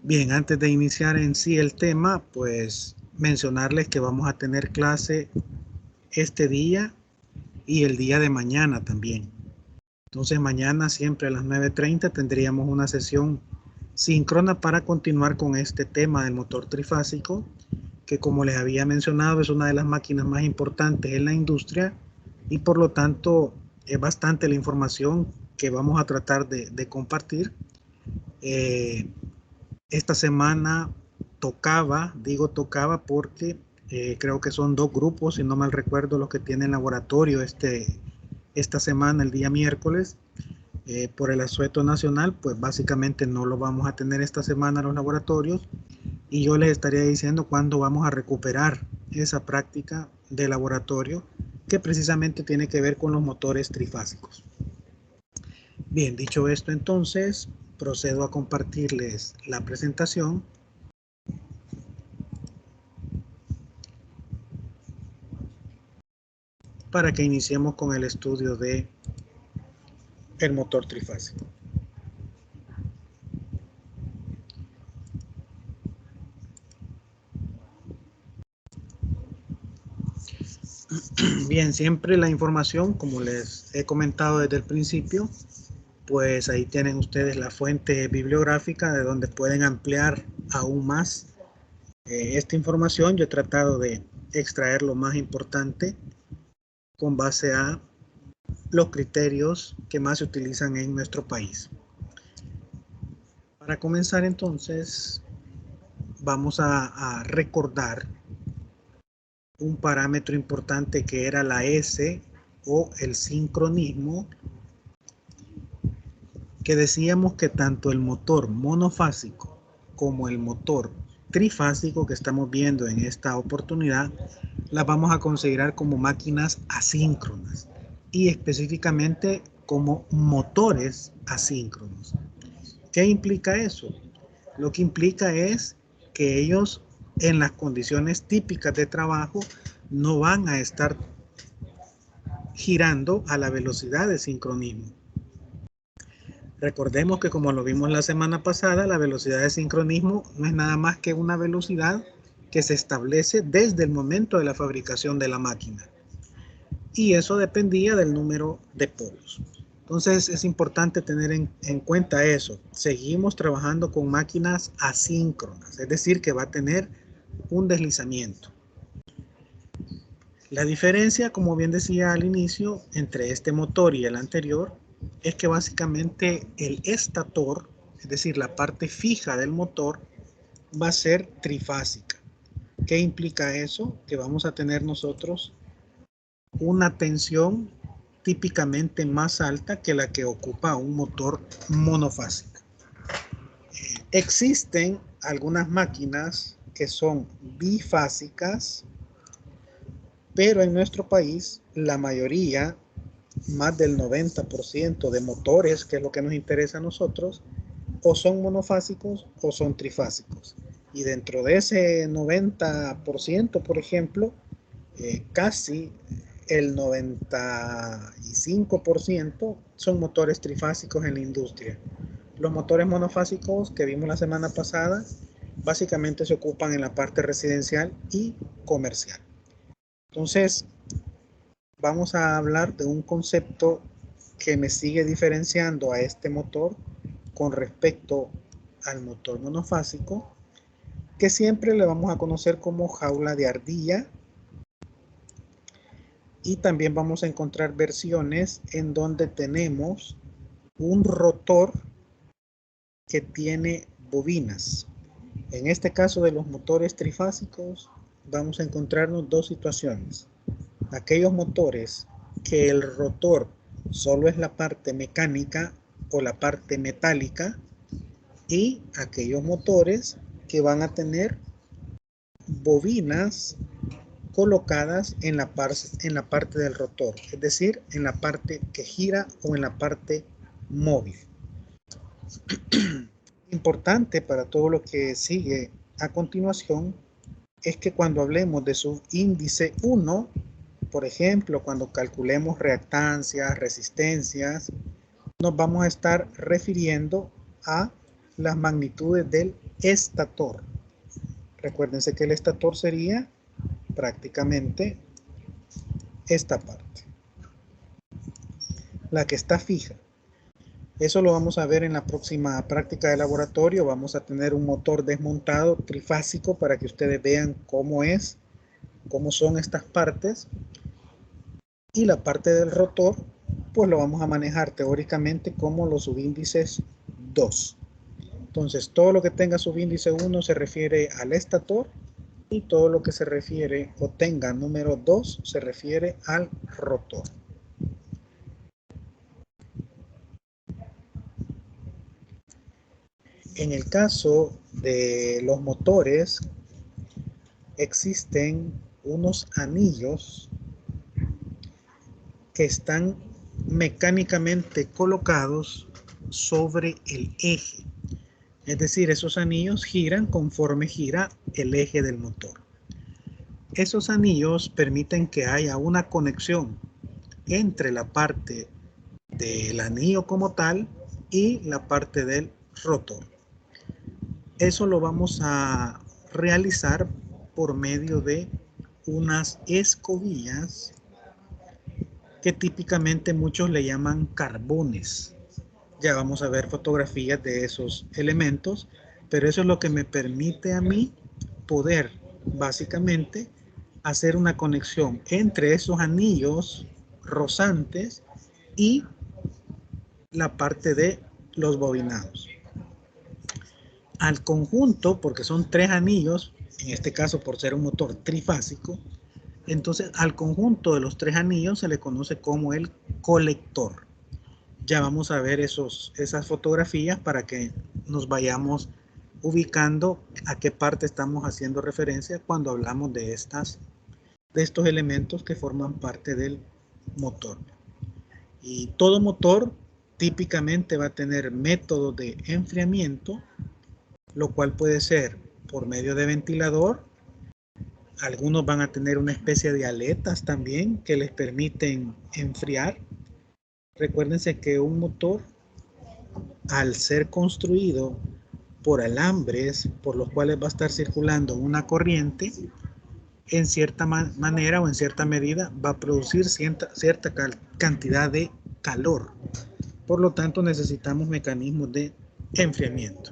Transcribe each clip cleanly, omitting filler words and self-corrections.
Bien, antes de iniciar en sí el tema, pues mencionarles que vamos a tener clase este día y el día de mañana también. Entonces mañana siempre a las 9:30 tendríamos una sesión síncrona para continuar con este tema del motor trifásico, que como les había mencionado es una de las máquinas más importantes en la industria y por lo tanto es bastante la información que vamos a tratar de compartir. Esta semana digo tocaba porque creo que son dos grupos, si no mal recuerdo, los que tienen laboratorio esta semana, el día miércoles. Por el asueto nacional, pues básicamente no lo vamos a tener esta semana los laboratorios y yo les estaría diciendo cuándo vamos a recuperar esa práctica de laboratorio que precisamente tiene que ver con los motores trifásicos. Bien, dicho esto entonces, procedo a compartirles la presentación para que iniciemos con el estudio de el motor trifásico. Bien, siempre la información, como les he comentado desde el principio, pues ahí tienen ustedes la fuente bibliográfica de donde pueden ampliar aún más esta información. Yo he tratado de extraer lo más importante con base a los criterios que más se utilizan en nuestro país. Para comenzar entonces, vamos a recordar un parámetro importante que era la S o el sincronismo, que decíamos que tanto el motor monofásico como el motor trifásico que estamos viendo en esta oportunidad las vamos a considerar como máquinas asíncronas y específicamente como motores asíncronos. ¿Qué implica eso? Lo que implica es que ellos en las condiciones típicas de trabajo no van a estar girando a la velocidad de sincronismo. Recordemos que como lo vimos la semana pasada, la velocidad de sincronismo no es nada más que una velocidad que se establece desde el momento de la fabricación de la máquina. Y eso dependía del número de polos. Entonces es importante tener en cuenta eso. Seguimos trabajando con máquinas asíncronas, es decir, que va a tener un deslizamiento. La diferencia, como bien decía al inicio, entre este motor y el anterior es que básicamente el estator, es decir, la parte fija del motor, va a ser trifásica. ¿Qué implica eso? Que vamos a tener nosotros una tensión típicamente más alta que la que ocupa un motor monofásico. Existen algunas máquinas que son bifásicas, pero en nuestro país la mayoría, más del 90% de motores, que es lo que nos interesa a nosotros, o son monofásicos o son trifásicos. Y dentro de ese 90%, por ejemplo, casi el 95% son motores trifásicos en la industria. Los motores monofásicos que vimos la semana pasada básicamente se ocupan en la parte residencial y comercial. Entonces, vamos a hablar de un concepto que me sigue diferenciando a este motor con respecto al motor monofásico, que siempre le vamos a conocer como jaula de ardilla, y también vamos a encontrar versiones en donde tenemos un rotor que tiene bobinas. En este caso de los motores trifásicos vamos a encontrarnos dos situaciones: aquellos motores que el rotor solo es la parte mecánica o la parte metálica, y aquellos motores que van a tener bobinas colocadas en la parte del rotor, es decir, en la parte que gira o en la parte móvil. Importante para todo lo que sigue a continuación es que cuando hablemos de su índice 1, por ejemplo, cuando calculemos reactancias, resistencias, nos vamos a estar refiriendo a las magnitudes del estator. Recuérdense que el estator sería prácticamente esta parte, la que está fija. Eso lo vamos a ver en la próxima práctica de laboratorio. Vamos a tener un motor desmontado trifásico para que ustedes vean cómo son estas partes. Y la parte del rotor, pues lo vamos a manejar teóricamente como los subíndices 2. Entonces, todo lo que tenga subíndice 1 se refiere al estator, y todo lo que se refiere o tenga número 2 se refiere al rotor. En el caso de los motores, existen unos anillos que están mecánicamente colocados sobre el eje. Es decir, esos anillos giran conforme gira el eje del motor. Esos anillos permiten que haya una conexión entre la parte del anillo como tal y la parte del rotor. Eso lo vamos a realizar por medio de unas escobillas que típicamente muchos le llaman carbones. Ya vamos a ver fotografías de esos elementos, pero eso es lo que me permite a mí poder básicamente hacer una conexión entre esos anillos rozantes y la parte de los bobinados. Al conjunto, porque son 3 anillos, en este caso por ser un motor trifásico, entonces al conjunto de los 3 anillos se le conoce como el colector. Ya vamos a ver esas fotografías para que nos vayamos ubicando a qué parte estamos haciendo referencia cuando hablamos de estos elementos que forman parte del motor. Y todo motor típicamente va a tener métodos de enfriamiento, lo cual puede ser por medio de ventilador. Algunos van a tener una especie de aletas también que les permiten enfriar. Recuérdense que un motor, al ser construido por alambres por los cuales va a estar circulando una corriente, en cierta manera o en cierta medida va a producir cierta cantidad de calor. Por lo tanto, necesitamos mecanismos de enfriamiento.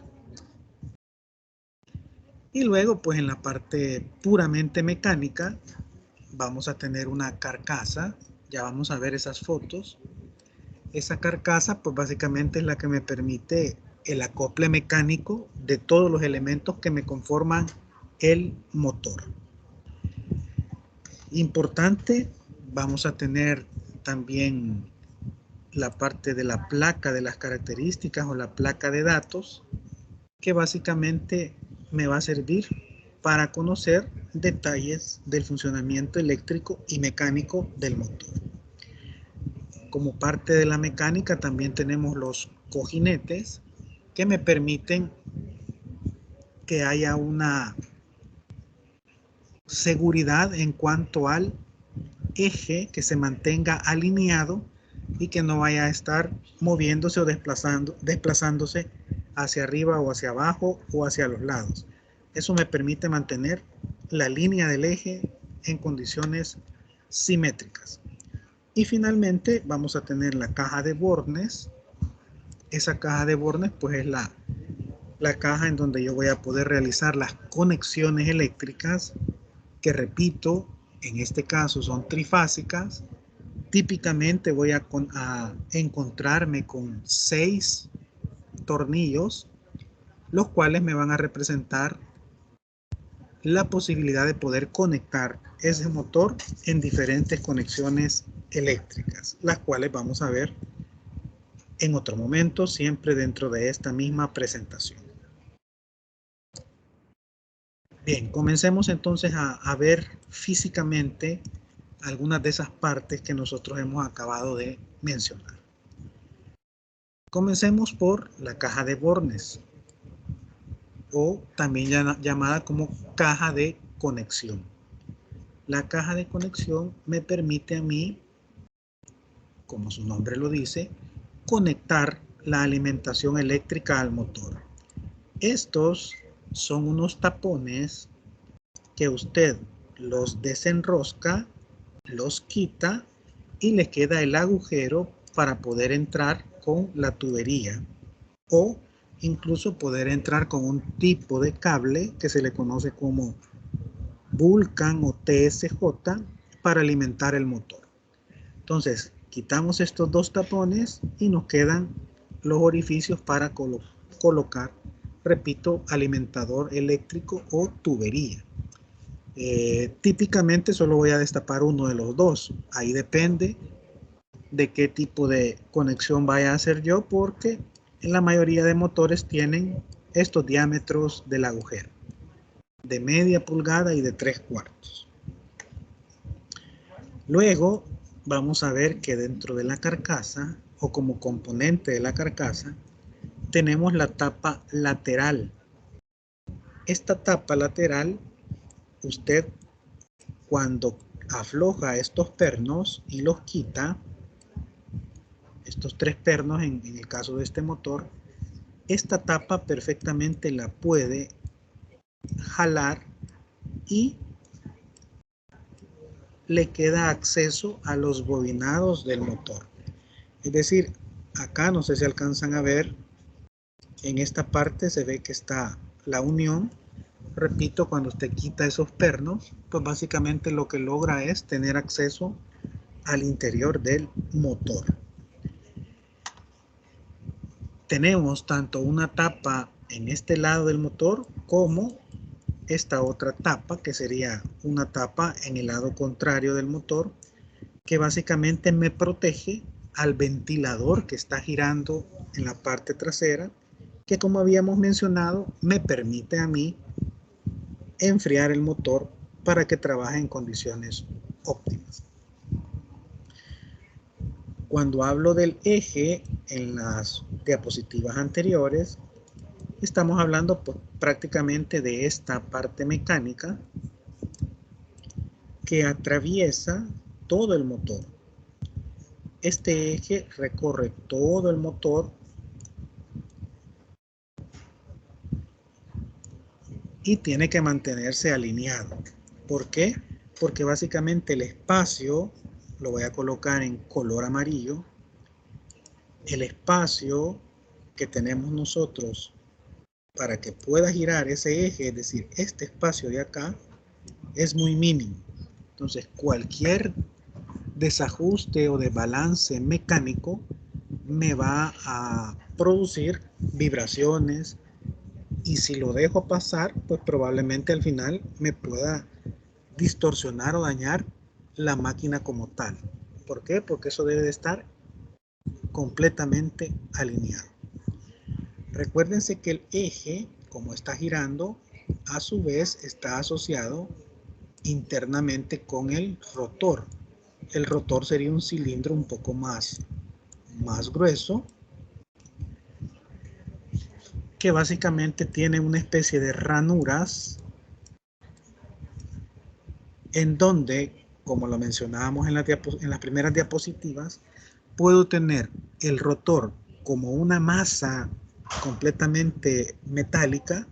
Y luego, pues en la parte puramente mecánica, vamos a tener una carcasa. Ya vamos a ver esas fotos. Esa carcasa, pues básicamente es la que me permite el acople mecánico de todos los elementos que me conforman el motor. Importante, vamos a tener también la parte de la placa de las características o la placa de datos, que básicamente me va a servir para conocer detalles del funcionamiento eléctrico y mecánico del motor. Como parte de la mecánica también tenemos los cojinetes que me permiten que haya una seguridad en cuanto al eje, que se mantenga alineado y que no vaya a estar moviéndose o desplazándose hacia arriba o hacia abajo o hacia los lados. Eso me permite mantener la línea del eje en condiciones simétricas. Y finalmente vamos a tener la caja de bornes. Esa caja de bornes pues es la caja en donde yo voy a poder realizar las conexiones eléctricas, que repito, en este caso son trifásicas. Típicamente voy a encontrarme con 6 tornillos, los cuales me van a representar la posibilidad de poder conectar ese motor en diferentes conexiones eléctricas, las cuales vamos a ver en otro momento, siempre dentro de esta misma presentación. Bien, comencemos entonces a ver físicamente algunas de esas partes que nosotros hemos acabado de mencionar. Comencemos por la caja de bornes, o también llamada como caja de conexión. La caja de conexión me permite a mí, como su nombre lo dice, conectar la alimentación eléctrica al motor. Estos son unos tapones que usted los desenrosca, los quita y le queda el agujero para poder entrar con la tubería o incluso poder entrar con un tipo de cable que se le conoce como Vulcan o TSJ para alimentar el motor. Entonces, quitamos estos dos tapones y nos quedan los orificios para colocar, repito, alimentador eléctrico o tubería. Típicamente solo voy a destapar uno de los dos. Ahí depende de qué tipo de conexión vaya a hacer yo, porque en la mayoría de motores tienen estos diámetros del agujero, de media pulgada y de 3/4. Luego vamos a ver que dentro de la carcasa o como componente de la carcasa tenemos la tapa lateral. Esta tapa lateral, usted cuando afloja estos pernos y los quita, estos 3 pernos en el caso de este motor, esta tapa perfectamente la puede jalar y le queda acceso a los bobinados del motor. Es decir, acá no sé si alcanzan a ver, en esta parte se ve que está la unión. Repito, cuando usted quita esos pernos, pues básicamente lo que logra es tener acceso al interior del motor. Tenemos tanto una tapa en este lado del motor como esta otra tapa, que sería una tapa en el lado contrario del motor, que básicamente me protege al ventilador que está girando en la parte trasera, que como habíamos mencionado me permite a mí enfriar el motor para que trabaje en condiciones óptimas. Cuando hablo del eje en las diapositivas anteriores, estamos hablando pues, prácticamente de esta parte mecánica que atraviesa todo el motor. Este eje recorre todo el motor y tiene que mantenerse alineado. ¿Por qué? Porque básicamente el espacio, lo voy a colocar en color amarillo, el espacio que tenemos nosotros para que pueda girar ese eje, es decir, este espacio de acá, es muy mínimo. Entonces, cualquier desajuste o desbalance mecánico me va a producir vibraciones, y si lo dejo pasar, pues probablemente al final me pueda distorsionar o dañar la máquina como tal. ¿Por qué? Porque eso debe de estar completamente alineado. Recuérdense que el eje, como está girando, a su vez está asociado internamente con el rotor. El rotor sería un cilindro un poco más grueso, que básicamente tiene una especie de ranuras en donde, como lo mencionábamos en las primeras diapositivas, puedo tener el rotor como una masa completamente metálica,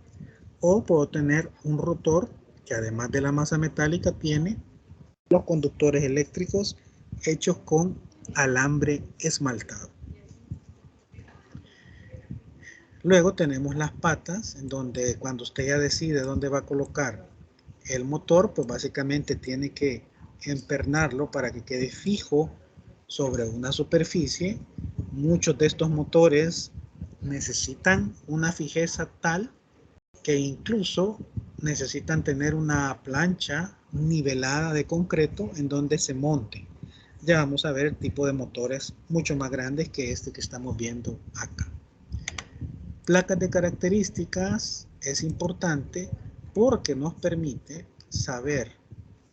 o puedo tener un rotor que además de la masa metálica tiene los conductores eléctricos hechos con alambre esmaltado. Luego tenemos las patas, en donde cuando usted ya decide dónde va a colocar el motor, pues básicamente tiene que empernarlo para que quede fijo sobre una superficie. Muchos de estos motores necesitan una fijeza tal que incluso necesitan tener una plancha nivelada de concreto en donde se monte. Ya vamos a ver el tipo de motores mucho más grandes que este que estamos viendo acá. Placas de características es importante porque nos permite saber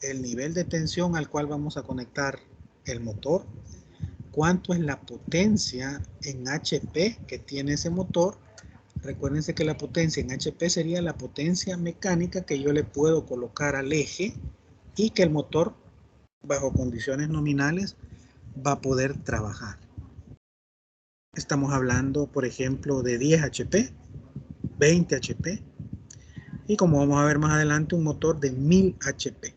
el nivel de tensión al cual vamos a conectar el motor, cuánto es la potencia en HP que tiene ese motor. Recuérdense que la potencia en HP sería la potencia mecánica que yo le puedo colocar al eje y que el motor, bajo condiciones nominales, va a poder trabajar. Estamos hablando, por ejemplo, de 10 HP. 20 HP. Y como vamos a ver más adelante, un motor de 1000 HP.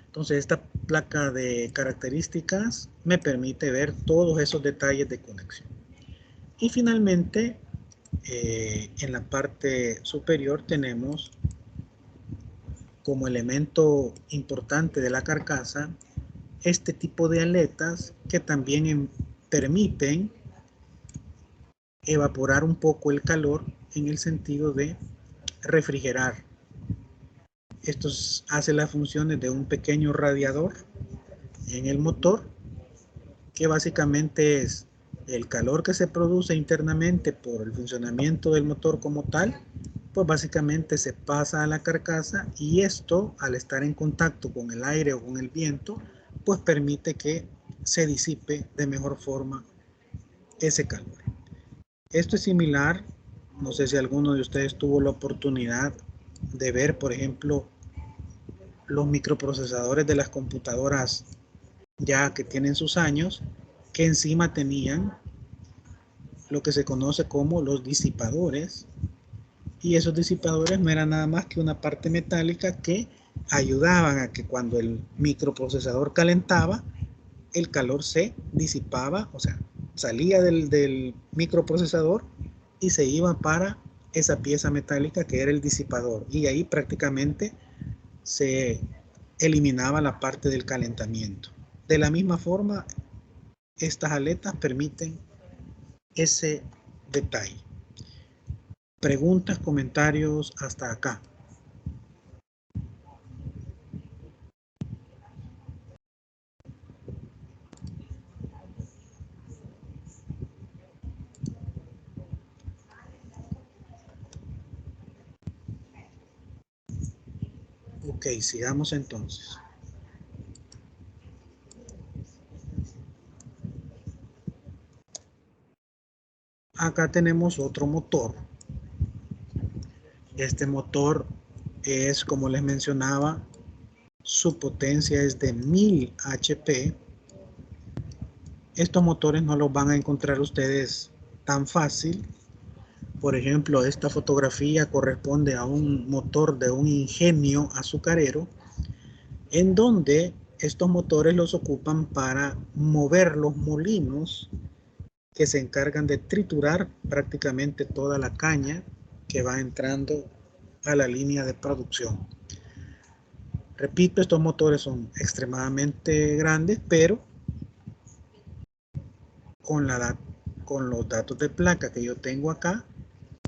Entonces esta placa de características me permite ver todos esos detalles de conexión. Y finalmente, en la parte superior tenemos como elemento importante de la carcasa este tipo de aletas que también permiten evaporar un poco el calor en el sentido de refrigerar. Esto hace las funciones de un pequeño radiador en el motor, que básicamente es el calor que se produce internamente por el funcionamiento del motor como tal, pues básicamente se pasa a la carcasa, y esto, al estar en contacto con el aire o con el viento, pues permite que se disipe de mejor forma ese calor. Esto es similar, no sé si alguno de ustedes tuvo la oportunidad de ver, por ejemplo, los microprocesadores de las computadoras ya que tienen sus años, que encima tenían lo que se conoce como los disipadores, y esos disipadores no eran nada más que una parte metálica que ayudaban a que cuando el microprocesador calentaba, el calor se disipaba, o sea, salía del microprocesador y se iba para esa pieza metálica que era el disipador, y ahí prácticamente se eliminaba la parte del calentamiento. De la misma forma, estas aletas permiten ese detalle. Preguntas, comentarios hasta acá. Ok, sigamos entonces. Acá tenemos otro motor. Este motor es, como les mencionaba, su potencia es de 1000 HP. Estos motores no los van a encontrar ustedes tan fácil. Por ejemplo, esta fotografía corresponde a un motor de un ingenio azucarero, en donde estos motores los ocupan para mover los molinos que se encargan de triturar prácticamente toda la caña que va entrando a la línea de producción. Repito, estos motores son extremadamente grandes, pero con los datos de placa que yo tengo acá,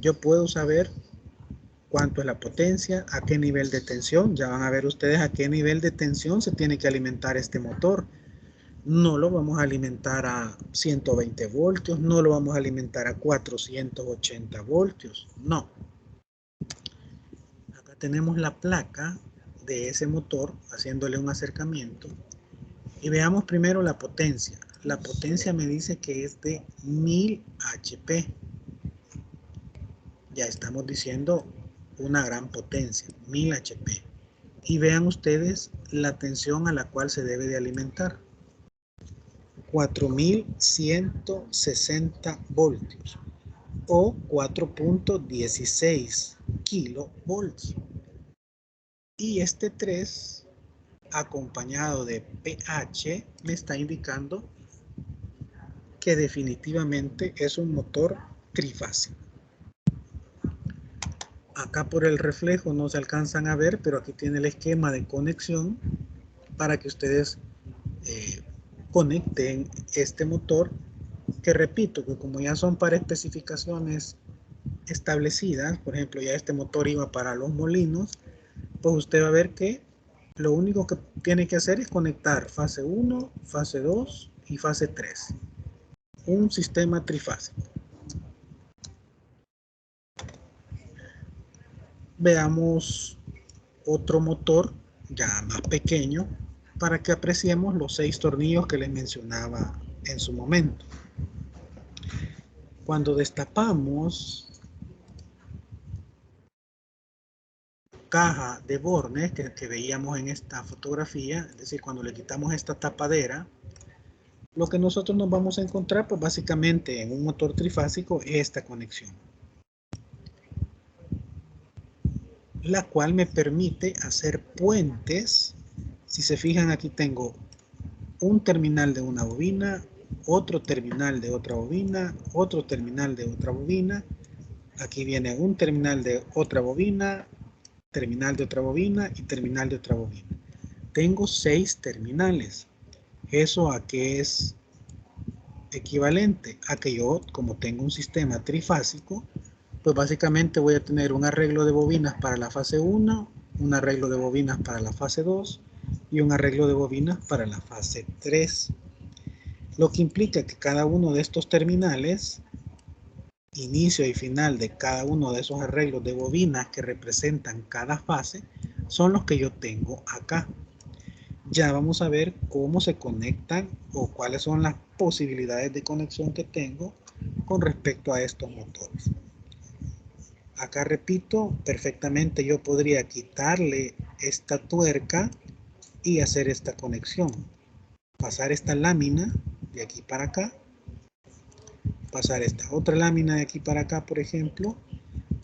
yo puedo saber cuánto es la potencia, a qué nivel de tensión. Ya van a ver ustedes a qué nivel de tensión se tiene que alimentar este motor. No lo vamos a alimentar a 120 voltios, no lo vamos a alimentar a 480 voltios, no. Acá tenemos la placa de ese motor, haciéndole un acercamiento, y veamos primero la potencia. La potencia me dice que es de 1000 HP. Ya estamos diciendo una gran potencia, 1000 HP. Y vean ustedes la tensión a la cual se debe de alimentar. 4160 voltios o 4.16 kilovolts. Y este 3 acompañado de pH me está indicando que definitivamente es un motor trifásico. Acá por el reflejo no se alcanzan a ver, pero aquí tiene el esquema de conexión para que ustedes conecten este motor, que repito, que como ya son para especificaciones establecidas, por ejemplo, ya este motor iba para los molinos, pues usted va a ver que lo único que tiene que hacer es conectar fase 1, fase 2 y fase 3. Un sistema trifásico. Veamos otro motor ya más pequeño para que apreciemos los 6 tornillos que les mencionaba en su momento. Cuando destapamos caja de bornes que veíamos en esta fotografía, es decir, cuando le quitamos esta tapadera, lo que nosotros nos vamos a encontrar, pues básicamente en un motor trifásico, es esta conexión. la cual me permite hacer puentes. Si se fijan, aquí tengo un terminal de una bobina, otro terminal de otra bobina, otro terminal de otra bobina. Aquí viene un terminal de otra bobina, terminal de otra bobina y terminal de otra bobina. Tengo 6 terminales. ¿Eso a qué es equivalente? A que yo, como tengo un sistema trifásico, pues básicamente voy a tener un arreglo de bobinas para la fase 1, un arreglo de bobinas para la fase 2 y un arreglo de bobinas para la fase 3. Lo que implica que cada uno de estos terminales, inicio y final de cada uno de esos arreglos de bobinas que representan cada fase, son los que yo tengo acá. Ya vamos a ver cómo se conectan o cuáles son las posibilidades de conexión que tengo con respecto a estos motores. Acá repito, perfectamente yo podría quitarle esta tuerca y hacer esta conexión. Pasar esta lámina de aquí para acá, pasar esta otra lámina de aquí para acá, por ejemplo,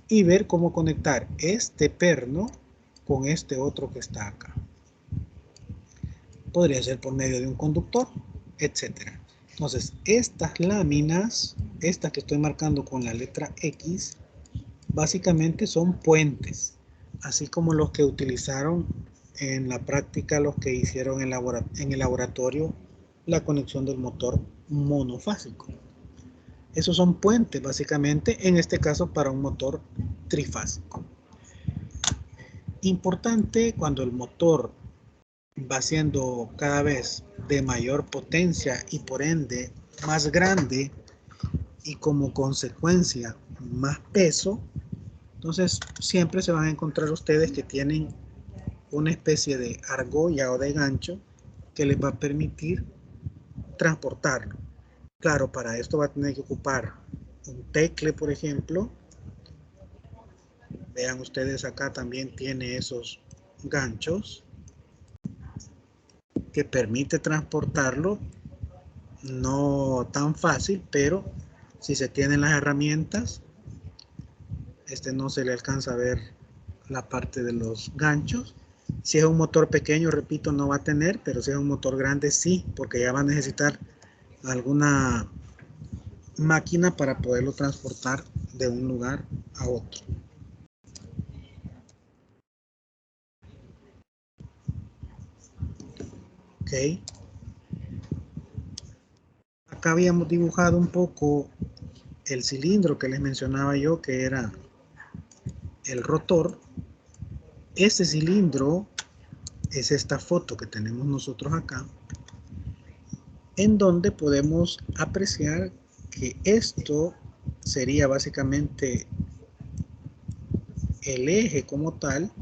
y ver cómo conectar este perno con este otro que está acá. Podría ser por medio de un conductor, etcétera. Entonces, estas láminas, estas que estoy marcando con la letra X, básicamente son puentes, así como los que utilizaron en la práctica los que hicieron en el laboratorio la conexión del motor monofásico. Esos son puentes básicamente, en este caso para un motor trifásico. Importante cuando el motor va siendo cada vez de mayor potencia y por ende más grande y como consecuencia más peso, entonces siempre se van a encontrar ustedes que tienen una especie de argolla o de gancho que les va a permitir transportarlo. Claro, para esto va a tener que ocupar un tecle, por ejemplo. Vean ustedes acá también tiene esos ganchos que permite transportarlo. No tan fácil, pero si se tienen las herramientas, no se le alcanza a ver la parte de los ganchos. Si es un motor pequeño, repito, no va a tener, pero si es un motor grande, sí, porque ya va a necesitar alguna máquina para poderlo transportar de un lugar a otro. Ok. Acá habíamos dibujado un poco el cilindro que les mencionaba yo, que era el rotor. Este cilindro es esta foto que tenemos nosotros acá, en donde podemos apreciar que esto sería básicamente el eje como tal,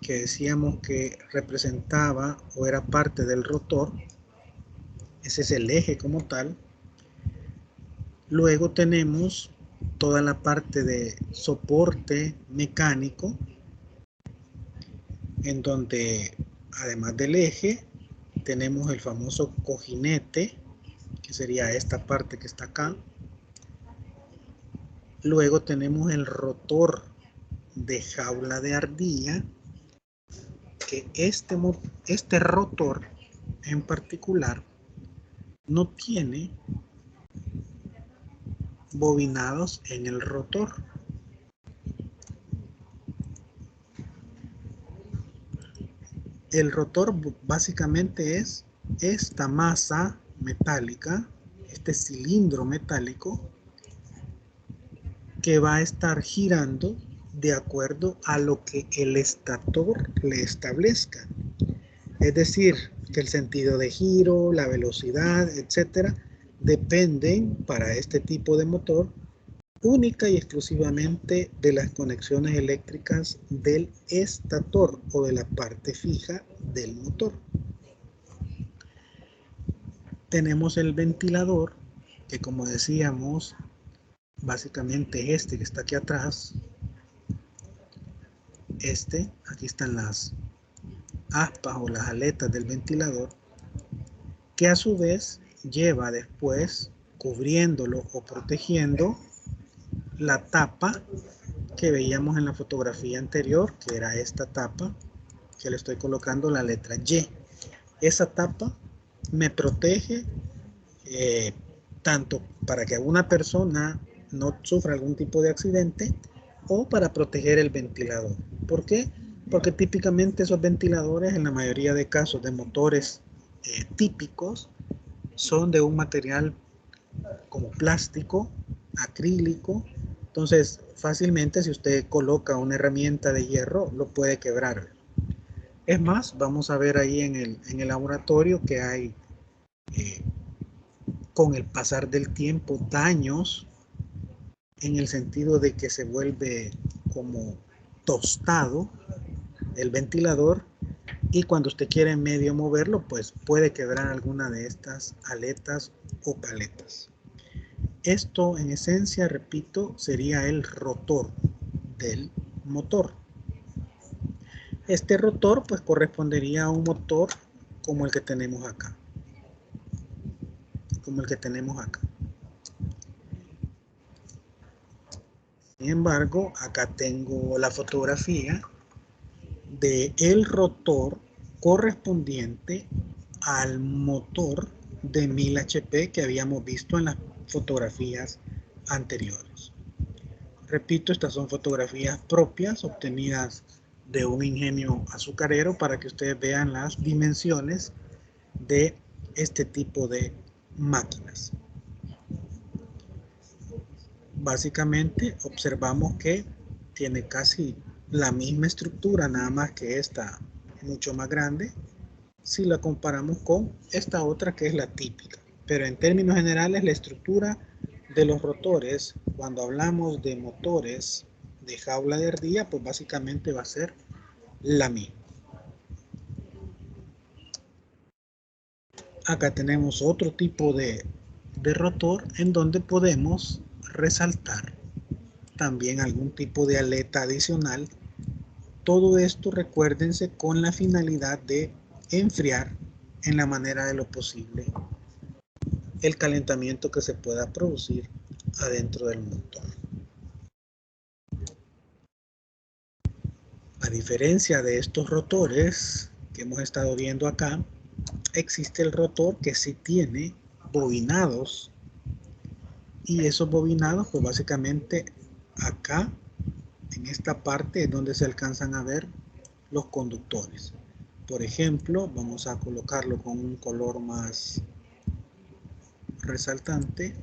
que decíamos que representaba o era parte del rotor. Ese es el eje como tal. Luego tenemos toda la parte de soporte mecánico, en donde además del eje tenemos el famoso cojinete, que sería esta parte que está acá. Luego tenemos el rotor de jaula de ardilla, que este rotor en particular no tiene bobinados en el rotor. El rotor básicamente es esta masa metálica, este cilindro metálico que va a estar girando de acuerdo a lo que el estator le establezca. Es decir, que el sentido de giro, la velocidad, etcétera, dependen para este tipo de motor única y exclusivamente de las conexiones eléctricas del estator o de la parte fija del motor. Tenemos el ventilador, que como decíamos, básicamente este que está aquí atrás, aquí están las aspas o las aletas del ventilador, que a su vez lleva después cubriéndolo o protegiendo la tapa que veíamos en la fotografía anterior, que era esta tapa, que le estoy colocando la letra Y. Esa tapa me protege tanto para que una persona no sufra algún tipo de accidente o para proteger el ventilador. ¿Por qué? Porque típicamente esos ventiladores, en la mayoría de casos de motores típicos, son de un material como plástico, acrílico. Entonces, fácilmente si usted coloca una herramienta de hierro, lo puede quebrar. Es más, vamos a ver ahí en el laboratorio que hay, con el pasar del tiempo, daños en el sentido de que se vuelve como tostado el ventilador, y cuando usted quiere medio moverlo, pues puede quebrar alguna de estas aletas o paletas. Esto en esencia, repito, sería el rotor del motor. Este rotor pues correspondería a un motor como el que tenemos acá. Sin embargo, acá tengo la fotografía del rotor correspondiente al motor de 1000 HP que habíamos visto en las fotografías anteriores. Repito, estas son fotografías propias obtenidas de un ingenio azucarero para que ustedes vean las dimensiones de este tipo de máquinas. Básicamente observamos que tiene casi la misma estructura, nada más que esta mucho más grande si la comparamos con esta otra que es la típica. Pero en términos generales, la estructura de los rotores, cuando hablamos de motores de jaula de ardilla, pues básicamente va a ser la misma. Acá tenemos otro tipo de rotor en donde podemos resaltar también algún tipo de aleta adicional. Todo esto, recuérdense, con la finalidad de enfriar en la manera de lo posible el calentamiento que se pueda producir adentro del motor. A diferencia de estos rotores que hemos estado viendo acá, existe el rotor que sí tiene bobinados, y esos bobinados pues básicamente acá en esta parte es donde se alcanzan a ver los conductores. Por ejemplo, vamos a colocarlo con un color más resaltante.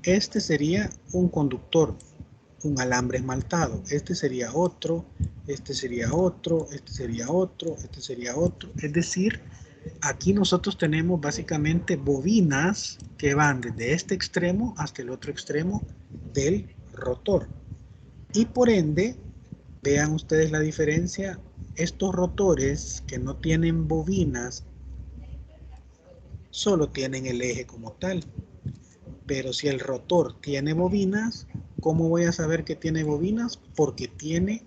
Este sería un conductor, un alambre esmaltado. Este sería otro, este sería otro, este sería otro, este sería otro. Es decir, aquí nosotros tenemos básicamente bobinas que van desde este extremo hasta el otro extremo del rotor. Y por ende, vean ustedes la diferencia. Estos rotores que no tienen bobinas solo tienen el eje como tal. Pero si el rotor tiene bobinas, ¿cómo voy a saber que tiene bobinas? Porque tiene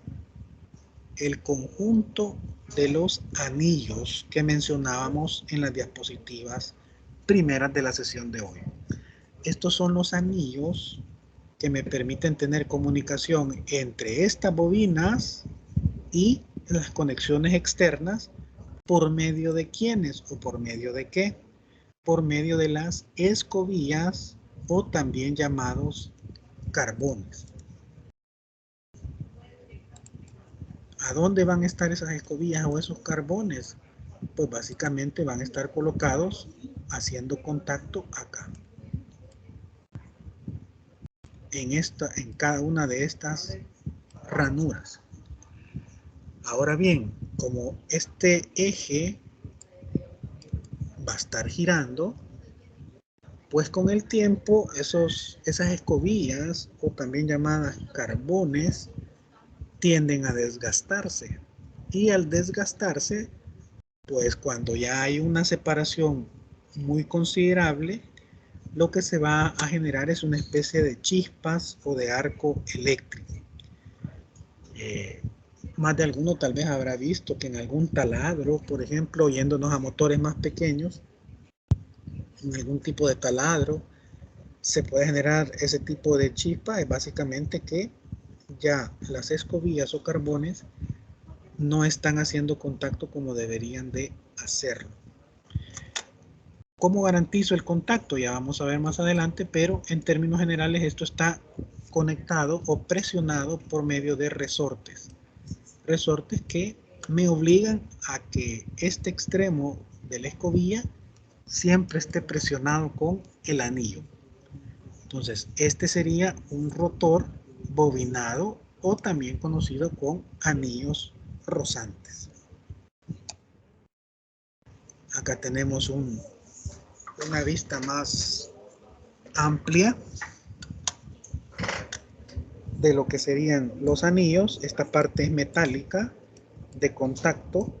el conjunto de los anillos que mencionábamos en las diapositivas primeras de la sesión de hoy. Estos son los anillos que me permiten tener comunicación entre estas bobinas y las conexiones externas. ¿Por medio de quiénes o por medio de qué? Por medio de las escobillas, o también llamados carbones. ¿A dónde van a estar esas escobillas o esos carbones? Pues básicamente van a estar colocados haciendo contacto acá. En cada una de estas ranuras. Ahora bien, como este eje va a estar girando, pues con el tiempo esas escobillas, o también llamadas carbones, tienden a desgastarse. Y al desgastarse, pues cuando ya hay una separación muy considerable, lo que se va a generar es una especie de chispas o de arco eléctrico. Más de alguno tal vez habrá visto que en algún taladro, por ejemplo, yéndonos a motores más pequeños, en algún tipo de taladro se puede generar ese tipo de chispa. Es básicamente que ya las escobillas o carbones no están haciendo contacto como deberían de hacerlo. ¿Cómo garantizo el contacto? Ya vamos a ver más adelante, pero en términos generales esto está conectado o presionado por medio de resortes. Resortes que me obligan a que este extremo de la escobilla siempre esté presionado con el anillo. Entonces, este sería un rotor bobinado o también conocido con anillos rozantes. Acá tenemos una vista más amplia de lo que serían los anillos. Esta parte es metálica de contacto.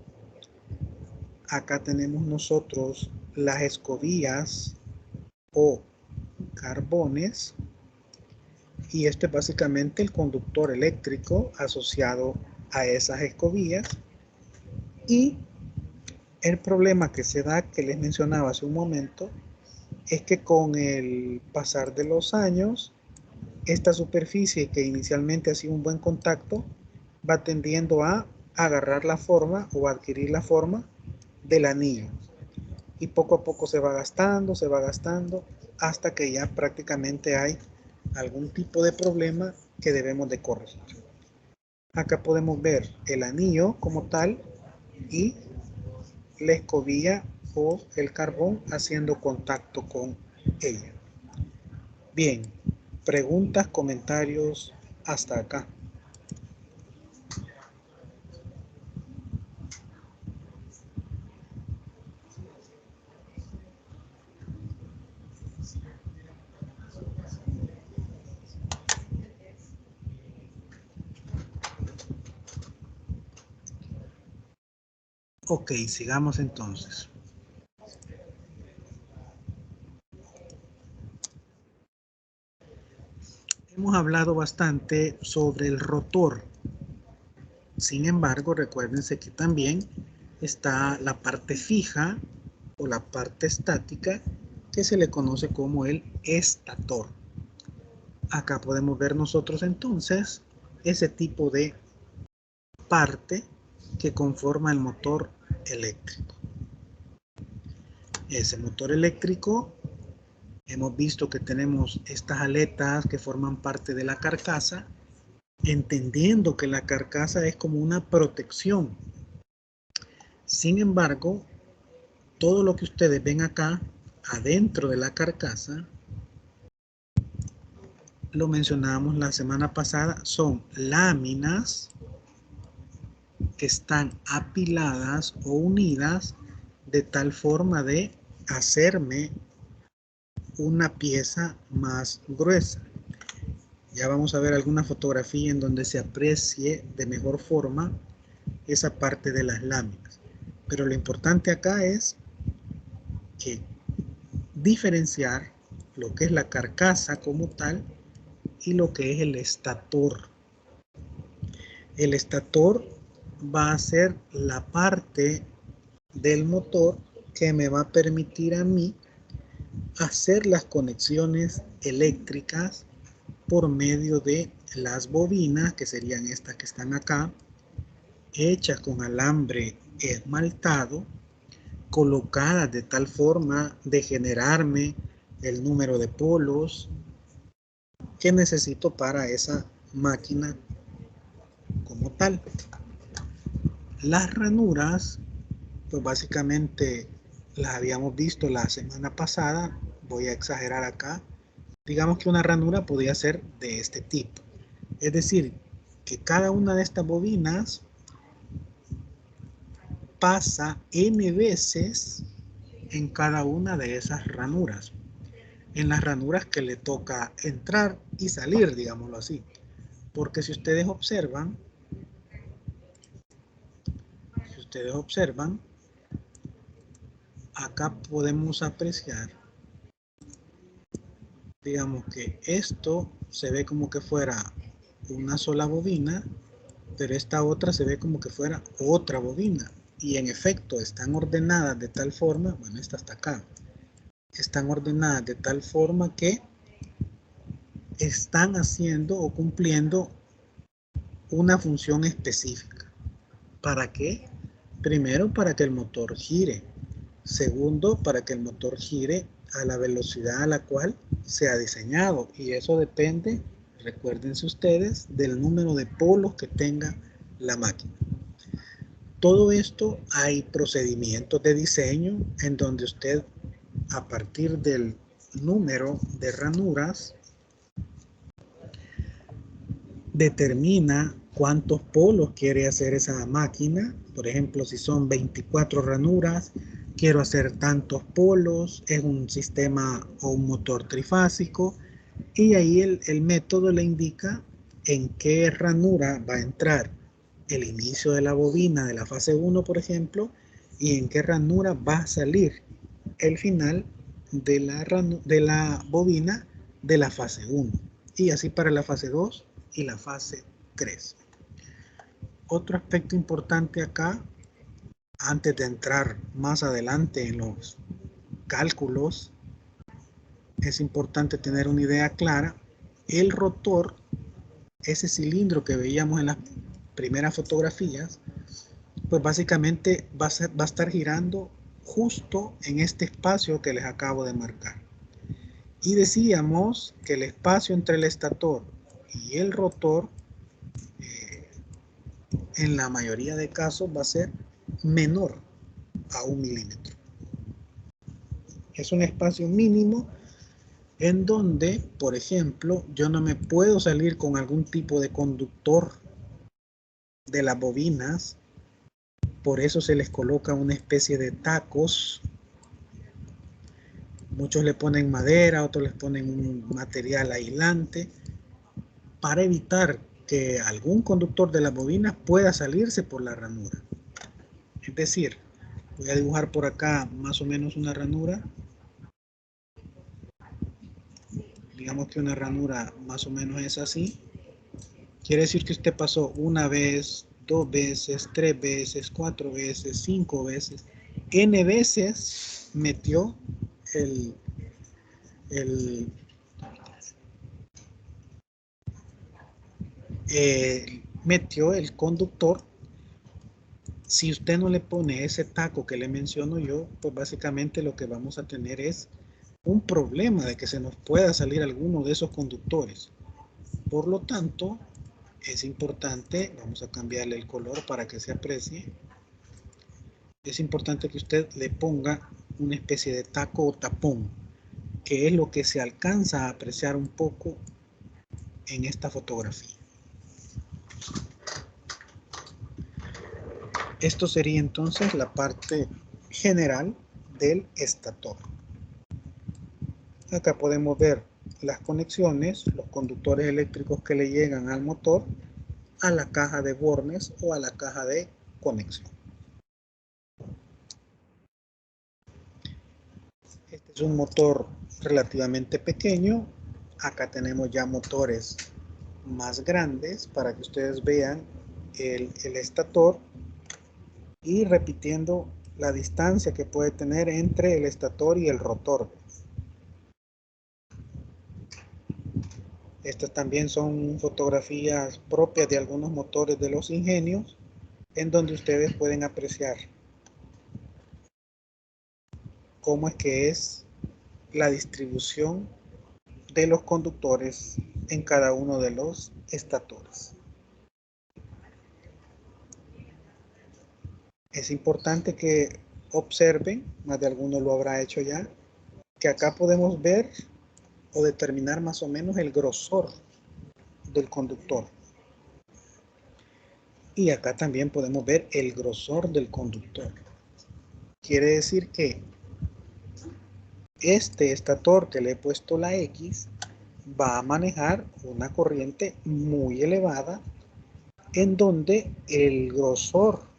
Acá tenemos nosotros las escobillas o carbones, y este es básicamente el conductor eléctrico asociado a esas escobillas. Y el problema que se da, que les mencionaba hace un momento, es que con el pasar de los años, esta superficie que inicialmente hacía un buen contacto va tendiendo a agarrar la forma o adquirir la forma del anillo, y poco a poco se va gastando hasta que ya prácticamente hay algún tipo de problema que debemos de corregir. Acá podemos ver el anillo como tal y la escobilla o el carbón haciendo contacto con ella. Bien, preguntas, comentarios hasta acá. Ok, sigamos entonces. Hemos hablado bastante sobre el rotor. Sin embargo, recuérdense que también está la parte fija o la parte estática, que se le conoce como el estator. Acá podemos ver nosotros entonces ese tipo de parte que conforma el motor eléctrico. Ese motor eléctrico, hemos visto que tenemos estas aletas que forman parte de la carcasa, entendiendo que la carcasa es como una protección. Sin embargo, todo lo que ustedes ven acá adentro de la carcasa, lo mencionábamos la semana pasada, son láminas que están apiladas o unidas de tal forma de hacerme una pieza más gruesa. Ya vamos a ver alguna fotografía en donde se aprecie de mejor forma esa parte de las láminas. Pero lo importante acá es que diferenciar lo que es la carcasa como tal y lo que es el estator. El estator va a ser la parte del motor que me va a permitir a mí hacer las conexiones eléctricas por medio de las bobinas, que serían estas que están acá, hechas con alambre esmaltado, colocadas de tal forma de generarme el número de polos que necesito para esa máquina como tal. Las ranuras, pues básicamente las habíamos visto la semana pasada. Voy a exagerar acá. Digamos que una ranura podría ser de este tipo. Es decir, que cada una de estas bobinas pasa n veces en cada una de esas ranuras. En las ranuras que le toca entrar y salir, digámoslo así. Porque si ustedes observan, acá podemos apreciar, digamos que esto se ve como que fuera una sola bobina, pero esta otra se ve como que fuera otra bobina. Y en efecto están ordenadas de tal forma, bueno, esta está acá, están ordenadas de tal forma que están haciendo o cumpliendo una función específica. ¿Para qué? Primero, para que el motor gire. Segundo, para que el motor gire a la velocidad a la cual se ha diseñado. Y eso depende, recuérdense ustedes, del número de polos que tenga la máquina. Todo esto hay procedimientos de diseño en donde usted, a partir del número de ranuras, determina cuántos polos quiere hacer esa máquina. Por ejemplo, si son 24 ranuras, quiero hacer tantos polos, es un sistema o un motor trifásico, y ahí el método le indica en qué ranura va a entrar el inicio de la bobina de la fase 1, por ejemplo, y en qué ranura va a salir el final de la bobina de la fase 1, y así para la fase 2 y la fase 3. Otro aspecto importante acá, antes de entrar más adelante en los cálculos, es importante tener una idea clara. El rotor, ese cilindro que veíamos en las primeras fotografías, pues básicamente va a estar girando justo en este espacio que les acabo de marcar. Y decíamos que el espacio entre el estator y el rotor, en la mayoría de casos, va a ser menor a 1 milímetro. Es un espacio mínimo en donde, por ejemplo, yo no me puedo salir con algún tipo de conductor de las bobinas. Por eso se les coloca una especie de tacos. Muchos le ponen madera, otros les ponen un material aislante para evitar que algún conductor de las bobinas pueda salirse por la ranura. Es decir, voy a dibujar por acá más o menos una ranura. Digamos que una ranura más o menos es así. Quiere decir que usted pasó una vez, 2 veces, 3 veces, 4 veces, 5 veces, n veces metió el conductor. Si usted no le pone ese taco que le menciono yo, pues básicamente lo que vamos a tener es un problema de que se nos pueda salir alguno de esos conductores. Por lo tanto, es importante, vamos a cambiarle el color para que se aprecie, es importante que usted le ponga una especie de taco o tapón, que es lo que se alcanza a apreciar un poco en esta fotografía. Esto sería entonces la parte general del estator. Acá podemos ver las conexiones, los conductores eléctricos que le llegan al motor, a la caja de bornes o a la caja de conexión. Este es un motor relativamente pequeño. Acá tenemos ya motores más grandes para que ustedes vean el estator, y repitiendo la distancia que puede tener entre el estator y el rotor. Estas también son fotografías propias de algunos motores de los ingenios, en donde ustedes pueden apreciar cómo es que es la distribución de los conductores en cada uno de los estatores. Es importante que observen, más de alguno lo habrá hecho ya, que acá podemos ver o determinar más o menos el grosor del conductor. Y acá también podemos ver el grosor del conductor. Quiere decir que este estator que le he puesto la X va a manejar una corriente muy elevada, en donde el grosor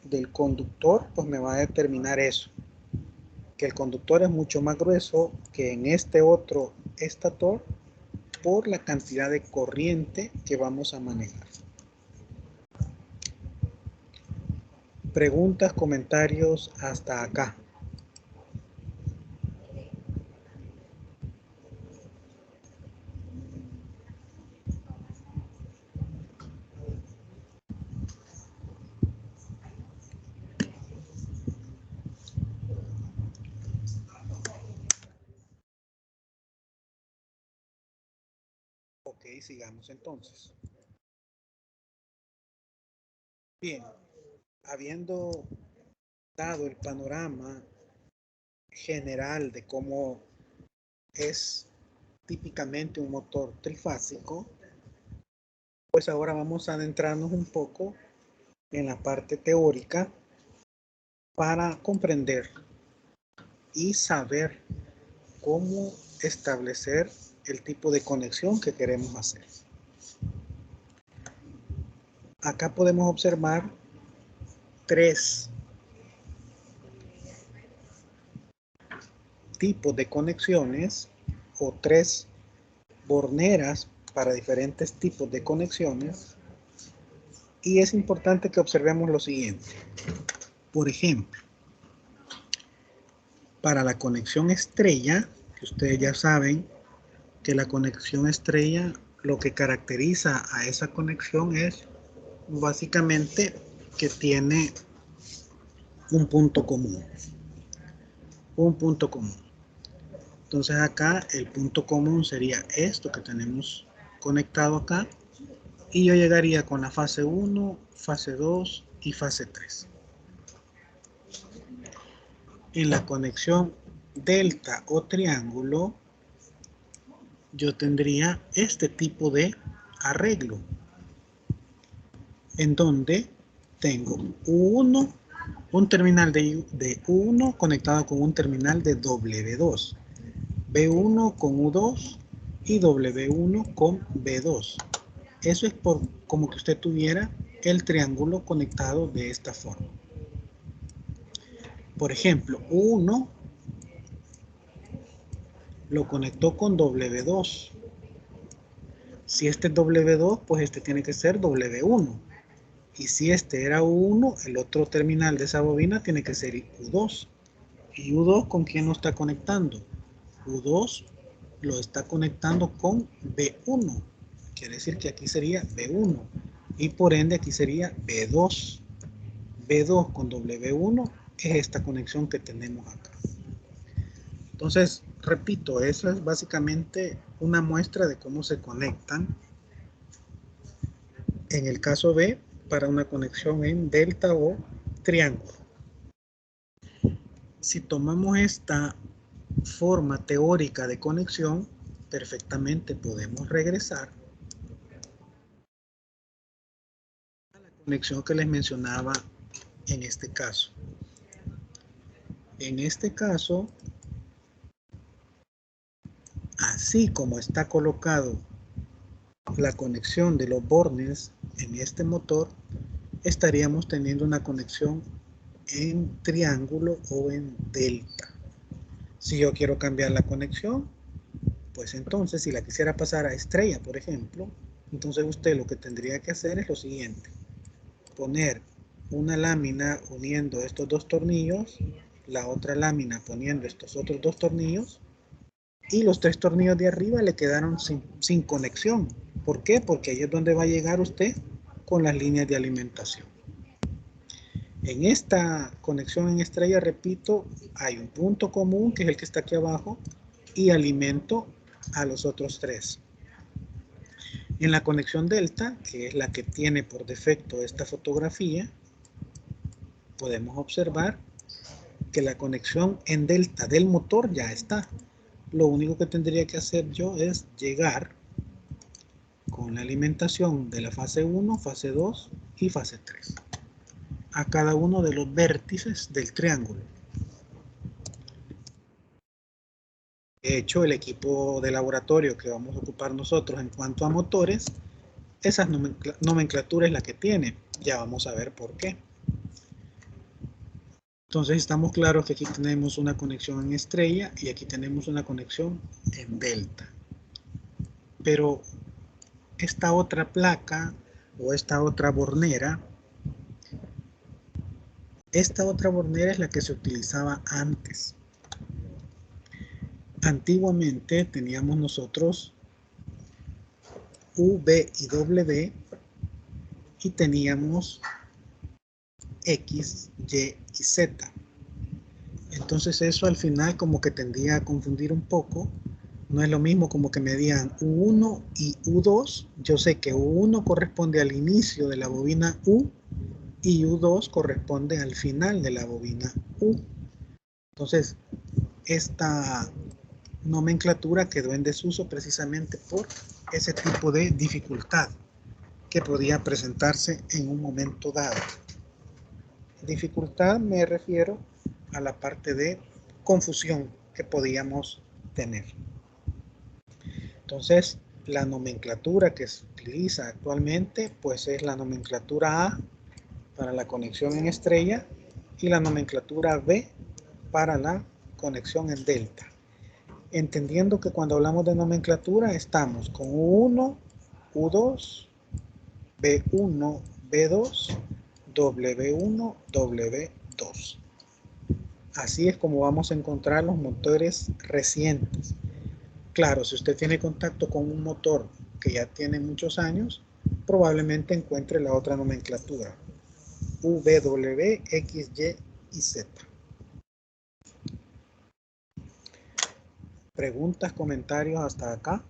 del conductor pues me va a determinar eso, que el conductor es mucho más grueso que en este otro estator por la cantidad de corriente que vamos a manejar. Preguntas, comentarios hasta acá. sigamos entonces. Bien, habiendo dado el panorama general de cómo es típicamente un motor trifásico, pues ahora vamos a adentrarnos un poco en la parte teórica para comprender y saber cómo establecer el tipo de conexión que queremos hacer. Acá podemos observar tres tipos de conexiones o tres borneras para diferentes tipos de conexiones, y es importante que observemos lo siguiente. Por ejemplo, para la conexión estrella, que ustedes ya saben que la conexión estrella, lo que caracteriza a esa conexión es básicamente que tiene un punto común. Un punto común. Entonces acá el punto común sería esto que tenemos conectado acá, y yo llegaría con la fase 1, fase 2 y fase 3. En la conexión delta o triángulo, yo tendría este tipo de arreglo, en donde tengo U1, un terminal de U1 conectado con un terminal de W2, B1 con U2 y W1 con B2. Eso es como que usted tuviera el triángulo conectado de esta forma. Por ejemplo, U1 lo conectó con W2. Si este es W2, pues este tiene que ser W1. Y si este era U1, el otro terminal de esa bobina tiene que ser U2. ¿Y U2 con quién lo está conectando? U2 lo está conectando con B1. Quiere decir que aquí sería B1. Y por ende aquí sería B2. B2 con W1 es esta conexión que tenemos acá. Entonces, repito, eso es básicamente una muestra de cómo se conectan en el caso B para una conexión en delta o triángulo. Si tomamos esta forma teórica de conexión, perfectamente podemos regresar a la conexión que les mencionaba en este caso. En este caso, así como está colocado la conexión de los bornes en este motor, estaríamos teniendo una conexión en triángulo o en delta. Si yo quiero cambiar la conexión, pues entonces si la quisiera pasar a estrella, por ejemplo, entonces usted lo que tendría que hacer es lo siguiente: poner una lámina uniendo estos dos tornillos, la otra lámina poniendo estos otros dos tornillos, y los tres tornillos de arriba le quedaron sin conexión. ¿Por qué? Porque ahí es donde va a llegar usted con las líneas de alimentación. En esta conexión en estrella, repito, hay un punto común que es el que está aquí abajo y alimento a los otros tres. En la conexión delta, que es la que tiene por defecto esta fotografía, podemos observar que la conexión en delta del motor ya está. Lo único que tendría que hacer yo es llegar con la alimentación de la fase 1, fase 2 y fase 3 a cada uno de los vértices del triángulo. De hecho, el equipo de laboratorio que vamos a ocupar nosotros en cuanto a motores, esa nomenclatura es la que tiene. Ya vamos a ver por qué. Entonces estamos claros que aquí tenemos una conexión en estrella y aquí tenemos una conexión en delta. Pero esta otra placa o esta otra bornera es la que se utilizaba antes. Antiguamente teníamos nosotros U, V y W y teníamos X, Y y Z. Entonces eso al final como que tendía a confundir un poco No es lo mismo como que me digan U1 y U2. Yo sé que U1 corresponde al inicio de la bobina U y U2 corresponde al final de la bobina U. Entonces, esta nomenclatura quedó en desuso precisamente por ese tipo de dificultad que podía presentarse en un momento dado. Dificultad me refiero a la parte de confusión que podíamos tener. Entonces, la nomenclatura que se utiliza actualmente pues es la nomenclatura A para la conexión en estrella y la nomenclatura B para la conexión en delta. Entendiendo que cuando hablamos de nomenclatura estamos con U1, U2, B1, B2, W1, W2. Así es como vamos a encontrar los motores recientes. Claro, si usted tiene contacto con un motor que ya tiene muchos años, probablemente encuentre la otra nomenclatura, V, W, X, Y y Z. ¿Preguntas, comentarios hasta acá?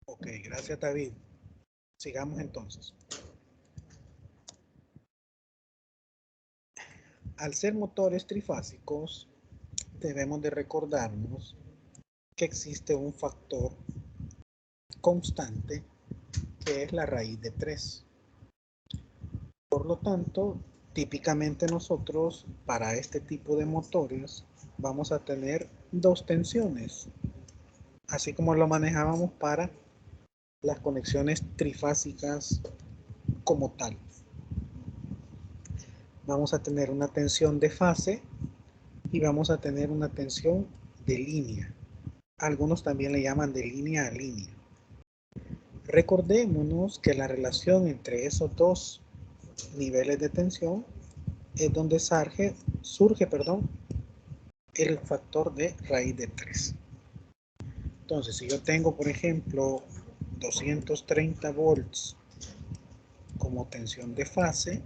Ok, gracias David. Sigamos entonces. Al ser motores trifásicos, debemos de recordarnos que existe un factor constante que es la raíz de 3. Por lo tanto, típicamente nosotros para este tipo de motores vamos a tener dos tensiones, así como lo manejábamos para las conexiones trifásicas como tal. Vamos a tener una tensión de fase y vamos a tener una tensión de línea. Algunos también le llaman de línea a línea. Recordémonos que la relación entre esos dos niveles de tensión es donde surge el factor de raíz de 3. Entonces, si yo tengo, por ejemplo, 230 volts como tensión de fase,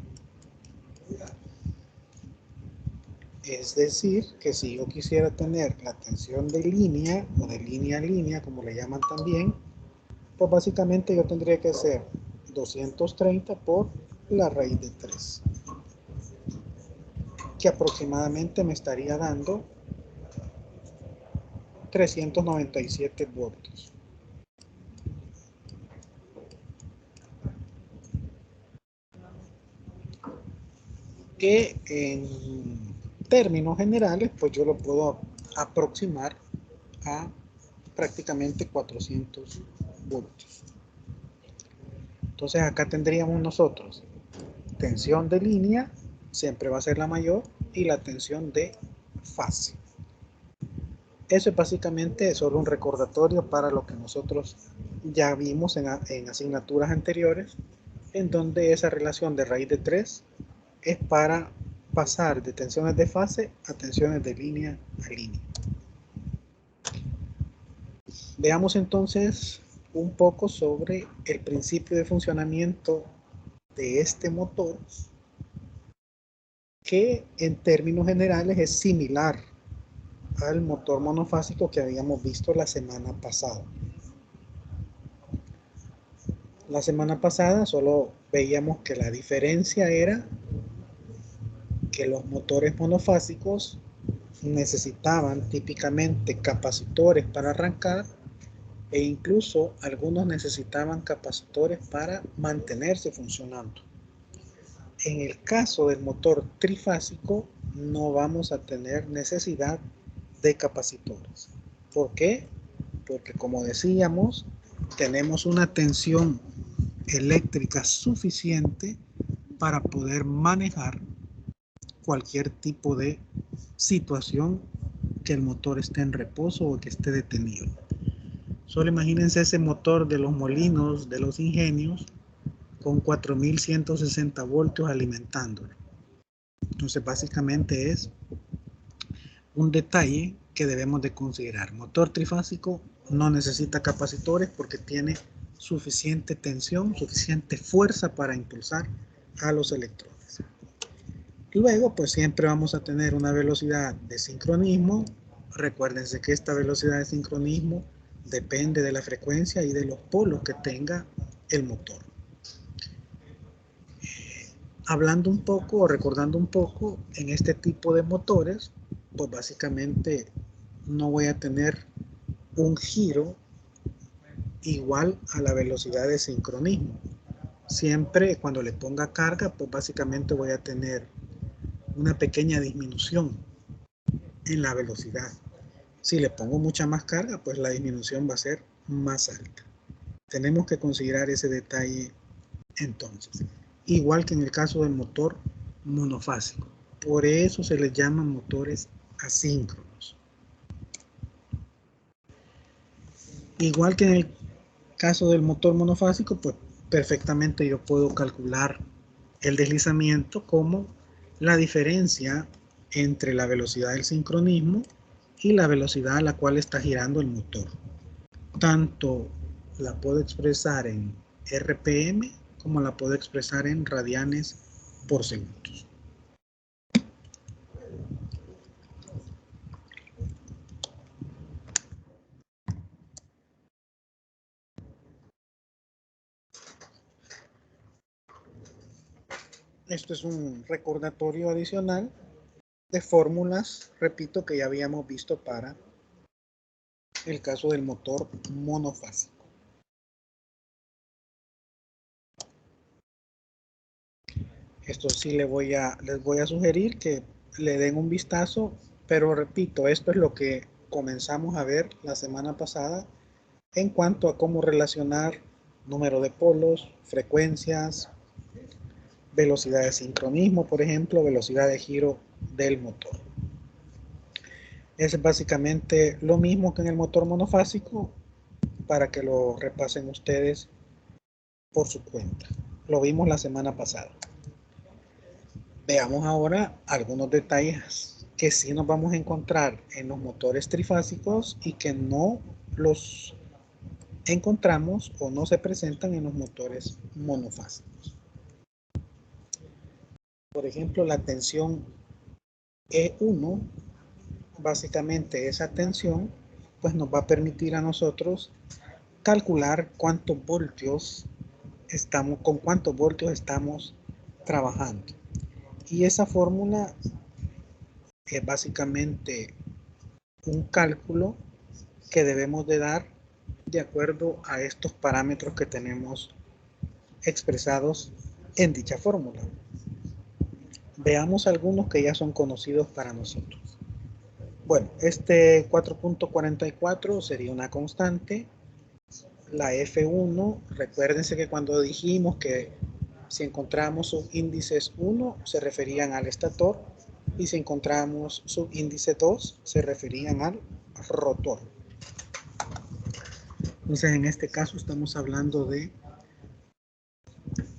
es decir, que si yo quisiera tener la tensión de línea o de línea a línea, como le llaman también, pues básicamente yo tendría que hacer 230 por la raíz de 3, que aproximadamente me estaría dando 397 voltios. Que en términos generales, pues yo lo puedo aproximar a prácticamente 400 voltios. Entonces acá tendríamos nosotros tensión de línea, siempre va a ser la mayor, y la tensión de fase. Eso es básicamente solo un recordatorio para lo que nosotros ya vimos en asignaturas anteriores, en donde esa relación de raíz de 3 es para pasar de tensiones de fase a tensiones de línea a línea. Veamos entonces un poco sobre el principio de funcionamiento de este motor, que en términos generales es similar al motor monofásico que habíamos visto la semana pasada. La semana pasada solo veíamos que la diferencia era que los motores monofásicos necesitaban típicamente capacitores para arrancar e incluso algunos necesitaban capacitores para mantenerse funcionando. En el caso del motor trifásico no vamos a tener necesidad de capacitores. ¿Por qué? Porque como decíamos, tenemos una tensión eléctrica suficiente para poder manejar cualquier tipo de situación que el motor esté en reposo o que esté detenido. Solo imagínense ese motor de los molinos, de los ingenios, con 4160 voltios alimentándolo. Entonces básicamente es un detalle que debemos de considerar. Motor trifásico no necesita capacitores porque tiene suficiente tensión, suficiente fuerza para impulsar a los electrones. Luego, pues siempre vamos a tener una velocidad de sincronismo. Recuérdense que esta velocidad de sincronismo depende de la frecuencia y de los polos que tenga el motor. Hablando un poco o recordando un poco, en este tipo de motores, pues básicamente no voy a tener un giro igual a la velocidad de sincronismo. Siempre cuando le ponga carga, pues básicamente voy a tener una pequeña disminución en la velocidad. Si le pongo mucha más carga, pues la disminución va a ser más alta. Tenemos que considerar ese detalle entonces. Igual que en el caso del motor monofásico. Por eso se les llaman motores asíncronos. Igual que en el caso del motor monofásico, pues perfectamente yo puedo calcular el deslizamiento como la diferencia entre la velocidad del sincronismo y la velocidad a la cual está girando el motor. Tanto la puedo expresar en RPM como la puedo expresar en radianes por segundos. Esto es un recordatorio adicional de fórmulas, repito, que ya habíamos visto para el caso del motor monofásico. Esto sí les voy a sugerir que le den un vistazo, pero repito, esto es lo que comenzamos a ver la semana pasada en cuanto a cómo relacionar número de polos, frecuencias, velocidad de sincronismo, por ejemplo, velocidad de giro del motor. Es básicamente lo mismo que en el motor monofásico, para que lo repasen ustedes por su cuenta. Lo vimos la semana pasada. Veamos ahora algunos detalles que sí nos vamos a encontrar en los motores trifásicos y que no los encontramos o no se presentan en los motores monofásicos. Por ejemplo, la tensión E1, básicamente esa tensión, pues nos va a permitir a nosotros calcular cuántos voltios estamos, con cuántos voltios estamos trabajando. Y esa fórmula es básicamente un cálculo que debemos de dar de acuerdo a estos parámetros que tenemos expresados en dicha fórmula. Veamos algunos que ya son conocidos para nosotros. Bueno, este 4.44 sería una constante. La F1, recuérdense que cuando dijimos que si encontramos subíndices 1 se referían al estator y si encontramos subíndice 2 se referían al rotor. Entonces en este caso estamos hablando de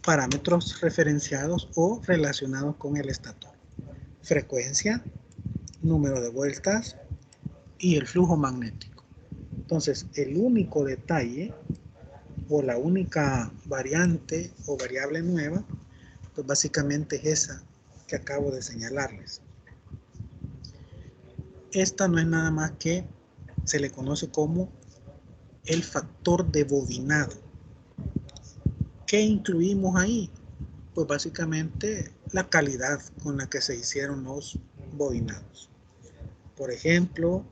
parámetros referenciados o relacionados con el estator. Frecuencia, número de vueltas y el flujo magnético. Entonces el único detalle o la única variante o variable nueva, pues básicamente es esa que acabo de señalarles. Esta no es nada más que se le conoce como el factor de bobinado. ¿Qué incluimos ahí? Pues básicamente la calidad con la que se hicieron los bobinados. Por ejemplo,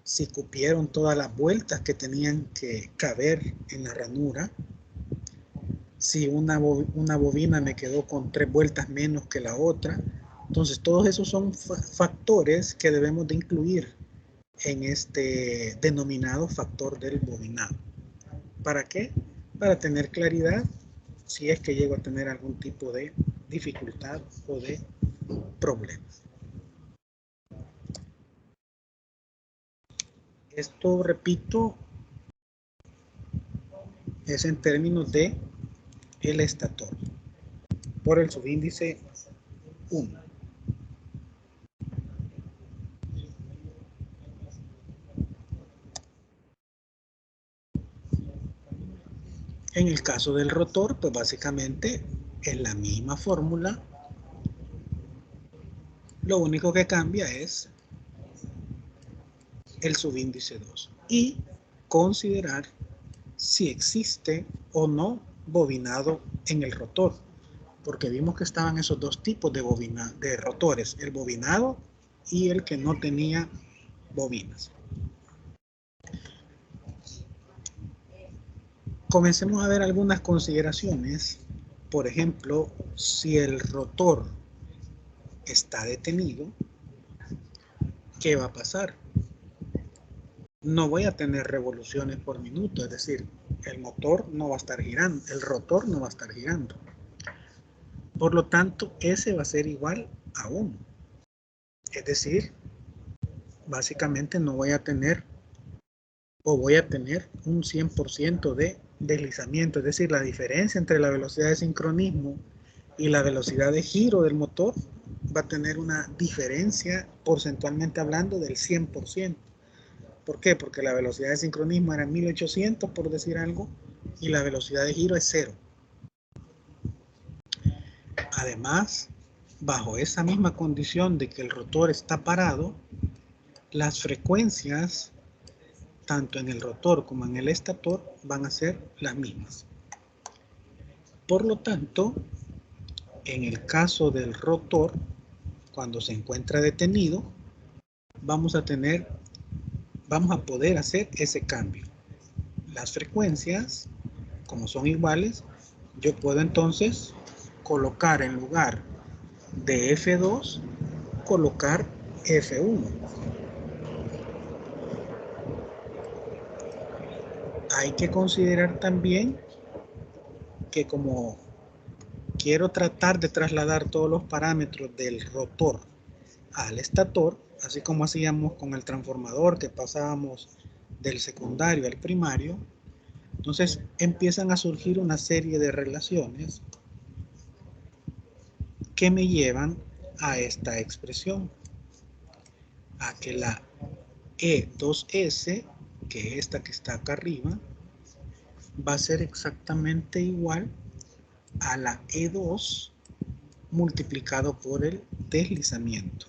si cupieron todas las vueltas que tenían que caber en la ranura, si una bobina me quedó con 3 vueltas menos que la otra. Entonces todos esos son factores que debemos de incluir en este denominado factor del bobinado. ¿Para qué? Para tener claridad si es que llego a tener algún tipo de dificultad o de problema. Esto, repito, es en términos de el estator por el subíndice 1. En el caso del rotor, pues básicamente es la misma fórmula. Lo único que cambia es el subíndice 2 y considerar si existe o no bobinado en el rotor, porque vimos que estaban esos dos tipos de rotores, el bobinado y el que no tenía bobinas. Comencemos a ver algunas consideraciones. Por ejemplo, si el rotor está detenido, ¿qué va a pasar? No voy a tener revoluciones por minuto, es decir, el motor no va a estar girando, el rotor no va a estar girando. Por lo tanto, S va a ser igual a 1. Es decir, básicamente no voy a tener o voy a tener un 100% de deslizamiento, es decir, la diferencia entre la velocidad de sincronismo y la velocidad de giro del motor va a tener una diferencia porcentualmente hablando del 100%. ¿Por qué? Porque la velocidad de sincronismo era 1800 por decir algo y la velocidad de giro es 0. Además, bajo esa misma condición de que el rotor está parado, las frecuencias tanto en el rotor como en el estator van a ser las mismas. Por lo tanto, en el caso del rotor, cuando se encuentra detenido, vamos a poder hacer ese cambio. Las frecuencias, como son iguales, yo puedo entonces colocar en lugar de F2, colocar F1. Hay que considerar también que como quiero tratar de trasladar todos los parámetros del rotor al estator, así como hacíamos con el transformador que pasábamos del secundario al primario, entonces empiezan a surgir una serie de relaciones que me llevan a esta expresión, a que la E2S, que es esta que está acá arriba, va a ser exactamente igual a la E2 multiplicado por el deslizamiento.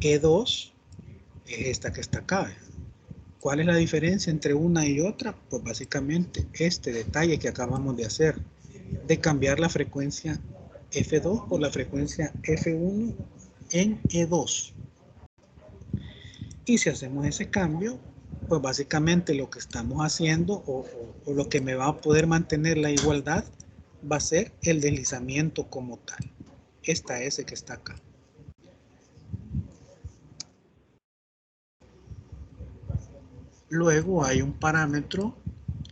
E2 es esta que está acá. ¿Cuál es la diferencia entre una y otra? Pues básicamente este detalle que acabamos de hacer, de cambiar la frecuencia F2 por la frecuencia F1 en E2. Y si hacemos ese cambio, pues básicamente lo que estamos haciendo o lo que me va a poder mantener la igualdad va a ser el deslizamiento como tal. Esta S que está acá. Luego hay un parámetro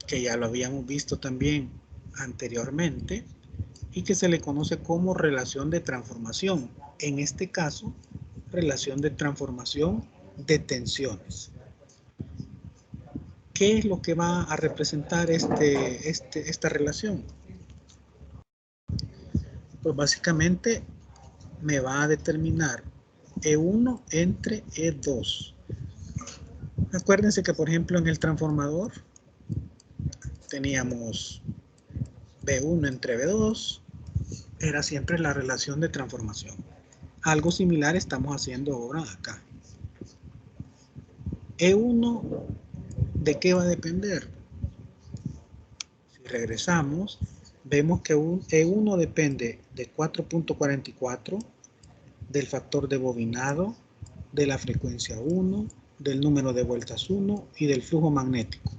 que ya lo habíamos visto también anteriormente y que se le conoce como relación de transformación. En este caso, relación de transformación de tensiones. ¿Qué es lo que va a representar esta relación? Pues básicamente me va a determinar E1 entre E2. Acuérdense que, por ejemplo, en el transformador teníamos B1 entre B2, era siempre la relación de transformación. Algo similar estamos haciendo ahora acá. E1, ¿de qué va a depender? Si regresamos, vemos que E1 depende de 4.44, del factor de bobinado, de la frecuencia 1, del número de vueltas 1 y del flujo magnético.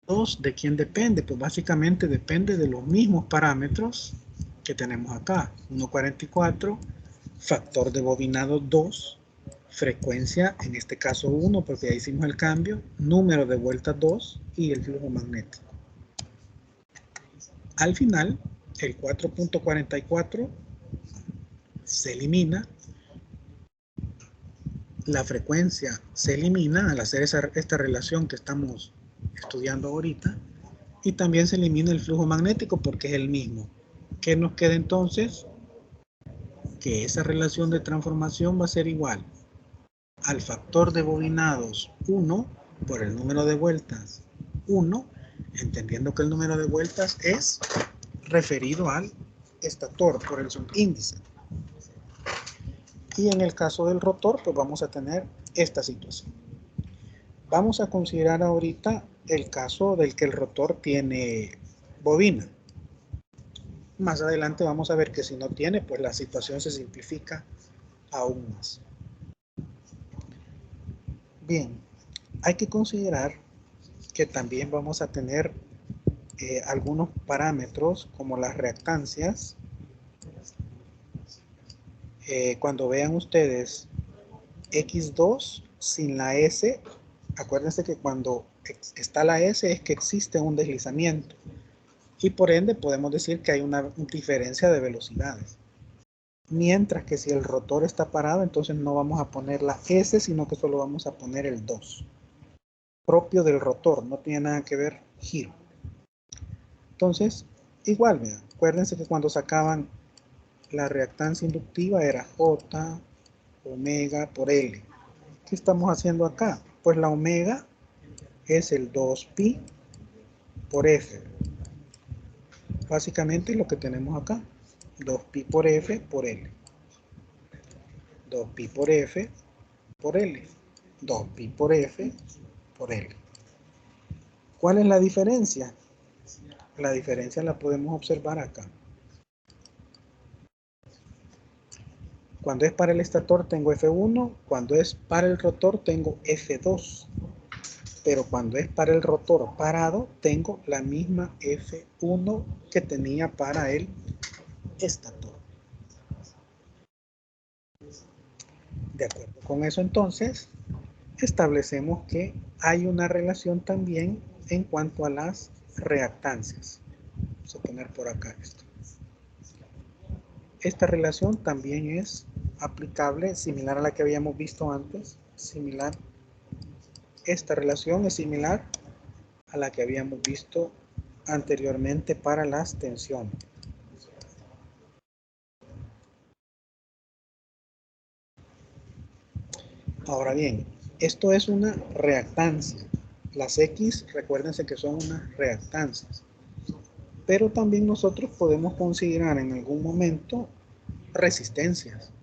2, ¿de quién depende? Pues básicamente depende de los mismos parámetros que tenemos acá. 1.44, factor de bobinado 2, frecuencia, en este caso 1 porque ya hicimos el cambio, número de vueltas 2 y el flujo magnético. Al final, el 4.44 se elimina, la frecuencia se elimina al hacer esta relación que estamos estudiando ahorita, y también se elimina el flujo magnético porque es el mismo. ¿Qué nos queda entonces? Que esa relación de transformación va a ser igual al factor de bobinados 1 por el número de vueltas 1 entendiendo que el número de vueltas es referido al estator por el subíndice. Y en el caso del rotor, pues vamos a tener esta situación. Vamos a considerar ahorita el caso del que el rotor tiene bobina. Más adelante vamos a ver que si no tiene, pues la situación se simplifica aún más. Bien, hay que considerar que también vamos a tener algunos parámetros como las reactancias. Cuando vean ustedes X2 sin la S, acuérdense que cuando está la S es que existe un deslizamiento y por ende podemos decir que hay una diferencia de velocidades. Mientras que si el rotor está parado, entonces no vamos a poner la S, sino que solo vamos a poner el 2. Propio del rotor, no tiene nada que ver giro. Entonces, igual, vean, acuérdense que cuando sacaban la reactancia inductiva era J omega por L. ¿Qué estamos haciendo acá? Pues la omega es el 2pi por F. Básicamente lo que tenemos acá, 2pi por F por L. 2pi por F por L. 2pi por F por L. ¿Cuál es la diferencia? La diferencia la podemos observar acá. Cuando es para el estator tengo F1, cuando es para el rotor tengo F2. Pero cuando es para el rotor parado, tengo la misma F1 que tenía para el estator. De acuerdo con eso, entonces, establecemos que hay una relación también en cuanto a las reactancias. Vamos a poner por acá esto. Esta relación también es aplicable, similar a la que habíamos visto antes, similar. Esta relación es similar a la que habíamos visto anteriormente para las tensiones. Ahora bien, esto es una reactancia. Las X, recuérdense que son unas reactancias. Pero también nosotros podemos considerar en algún momento resistencias.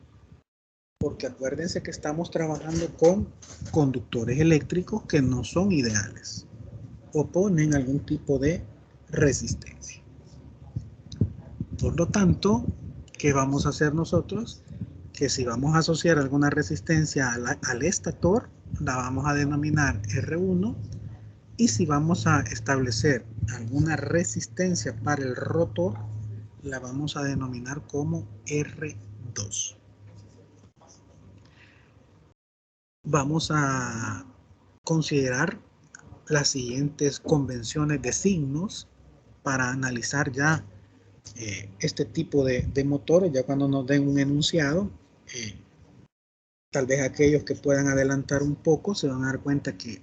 Porque acuérdense que estamos trabajando con conductores eléctricos que no son ideales. Oponen algún tipo de resistencia. Por lo tanto, ¿qué vamos a hacer nosotros? Que si vamos a asociar alguna resistencia al estator, la vamos a denominar R1, y si vamos a establecer alguna resistencia para el rotor, la vamos a denominar como R2. Vamos a considerar las siguientes convenciones de signos para analizar ya este tipo de motores, ya cuando nos den un enunciado. Tal vez aquellos que puedan adelantar un poco se van a dar cuenta que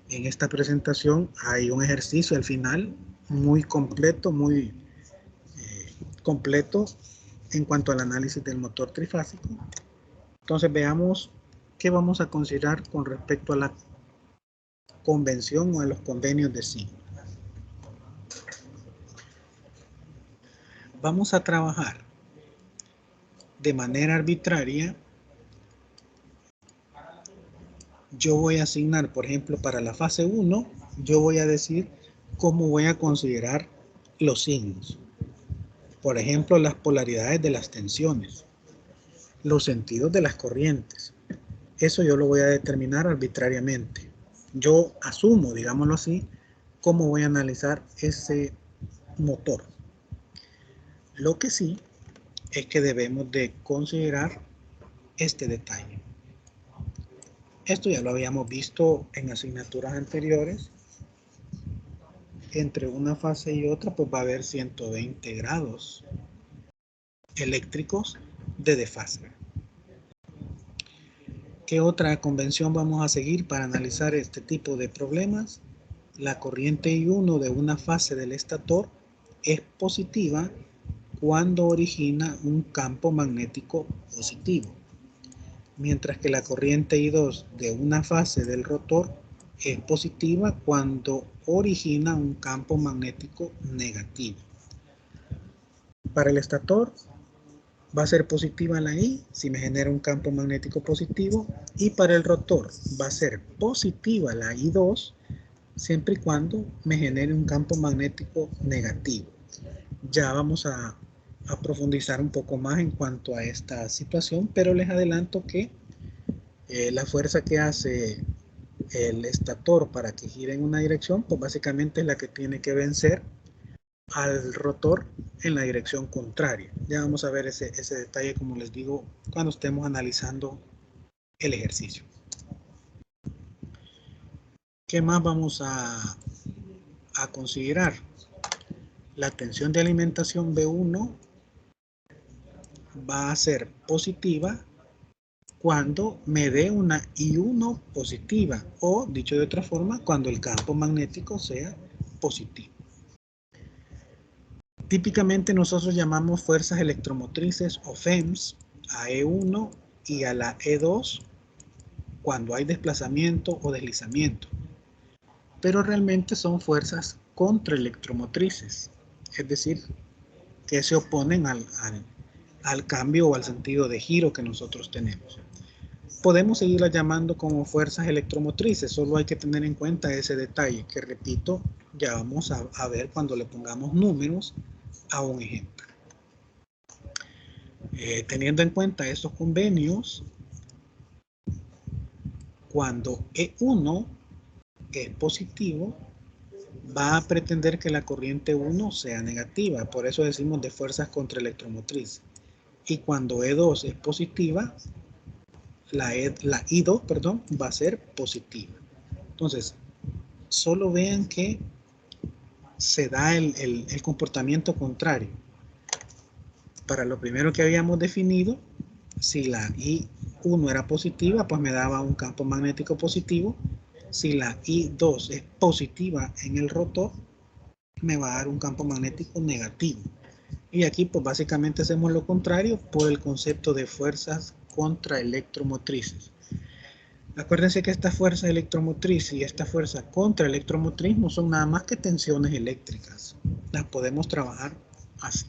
en esta presentación hay un ejercicio al final muy completo, muy completo en cuanto al análisis del motor trifásico. Entonces veamos qué vamos a considerar con respecto a la convención o a los convenios de signos. Vamos a trabajar de manera arbitraria. Yo voy a asignar, por ejemplo, para la fase 1, yo voy a decir cómo voy a considerar los signos. Por ejemplo, las polaridades de las tensiones, los sentidos de las corrientes. Eso yo lo voy a determinar arbitrariamente. Yo asumo, digámoslo así, cómo voy a analizar ese motor. Lo que sí es que debemos de considerar este detalle. Esto ya lo habíamos visto en asignaturas anteriores. Entre una fase y otra pues va a haber 120 grados eléctricos de desfase. ¿Qué otra convención vamos a seguir para analizar este tipo de problemas? La corriente I1 de una fase del estator es positiva cuando origina un campo magnético positivo, mientras que la corriente I2 de una fase del rotor es positiva cuando origina un campo magnético negativo. Para el estator va a ser positiva la I si me genera un campo magnético positivo, y para el rotor va a ser positiva la I2 siempre y cuando me genere un campo magnético negativo. Ya vamos a profundizar un poco más en cuanto a esta situación, pero les adelanto que la fuerza que hace el estator para que gire en una dirección, pues básicamente es la que tiene que vencer al rotor en la dirección contraria. Ya vamos a ver ese detalle, como les digo, cuando estemos analizando el ejercicio. ¿Qué más vamos a considerar? La tensión de alimentación B1 va a ser positiva cuando me dé una I1 positiva, o dicho de otra forma, cuando el campo magnético sea positivo. Típicamente nosotros llamamos fuerzas electromotrices o FEMS a E1 y a la E2 cuando hay desplazamiento o deslizamiento, pero realmente son fuerzas contraelectromotrices, es decir, que se oponen al cambio o al sentido de giro que nosotros tenemos. Podemos seguirlas llamando como fuerzas electromotrices, solo hay que tener en cuenta ese detalle que, repito, ya vamos a ver cuando le pongamos números a un ejemplo. Teniendo en cuenta estos convenios, cuando E1 es positivo, va a pretender que la corriente 1 sea negativa, por eso decimos de fuerzas contraelectromotrices. Y cuando E2 es positiva, la I2, perdón, va a ser positiva. Entonces, solo vean que se da el comportamiento contrario. Para lo primero que habíamos definido, si la I1 era positiva, pues me daba un campo magnético positivo. Si la I2 es positiva en el rotor, me va a dar un campo magnético negativo. Y aquí pues básicamente hacemos lo contrario por el concepto de fuerzas contraelectromotrices. Acuérdense que esta fuerza electromotriz y esta fuerza contraelectromotriz no son nada más que tensiones eléctricas. Las podemos trabajar así.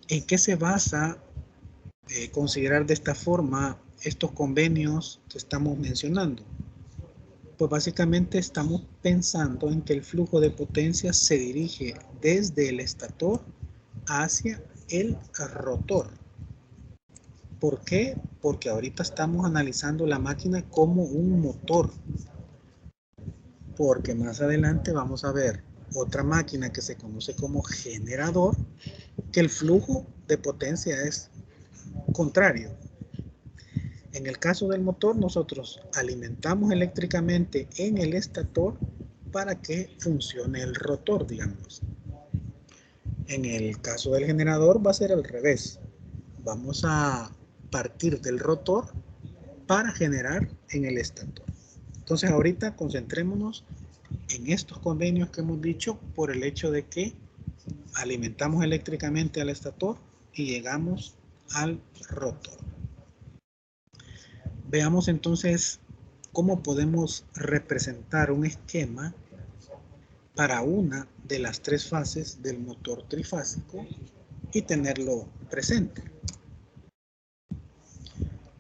¿En qué se basa considerar de esta forma estos convenios que estamos mencionando? Pues básicamente estamos pensando en que el flujo de potencia se dirige desde el estator hacia el rotor. ¿Por qué? Porque ahorita estamos analizando la máquina como un motor. Porque más adelante vamos a ver otra máquina que se conoce como generador, que el flujo de potencia es contrario. En el caso del motor, nosotros alimentamos eléctricamente en el estator para que funcione el rotor, digamos. En el caso del generador va a ser al revés. Vamos a partir del rotor para generar en el estator. Entonces ahorita concentrémonos en estos convenios que hemos dicho por el hecho de que alimentamos eléctricamente al estator y llegamos al rotor. Veamos entonces cómo podemos representar un esquema para una de las tres fases del motor trifásico y tenerlo presente.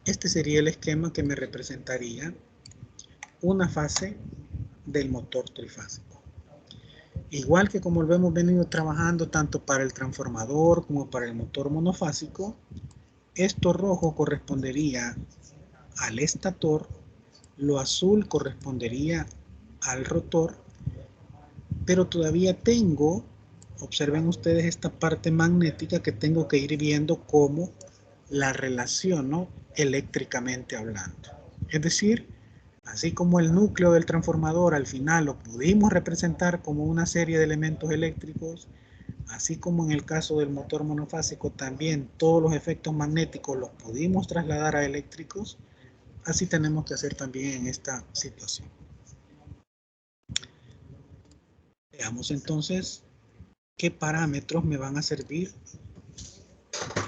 Este sería el esquema que me representaría una fase del motor trifásico. Igual que como lo hemos venido trabajando tanto para el transformador como para el motor monofásico, esto rojo correspondería al estator, lo azul correspondería al rotor, pero todavía tengo, observen ustedes esta parte magnética que tengo que ir viendo cómo la relaciono eléctricamente hablando. Es decir, así como el núcleo del transformador al final lo pudimos representar como una serie de elementos eléctricos, así como en el caso del motor monofásico también todos los efectos magnéticos los pudimos trasladar a eléctricos, así tenemos que hacer también en esta situación. Veamos entonces qué parámetros me van a servir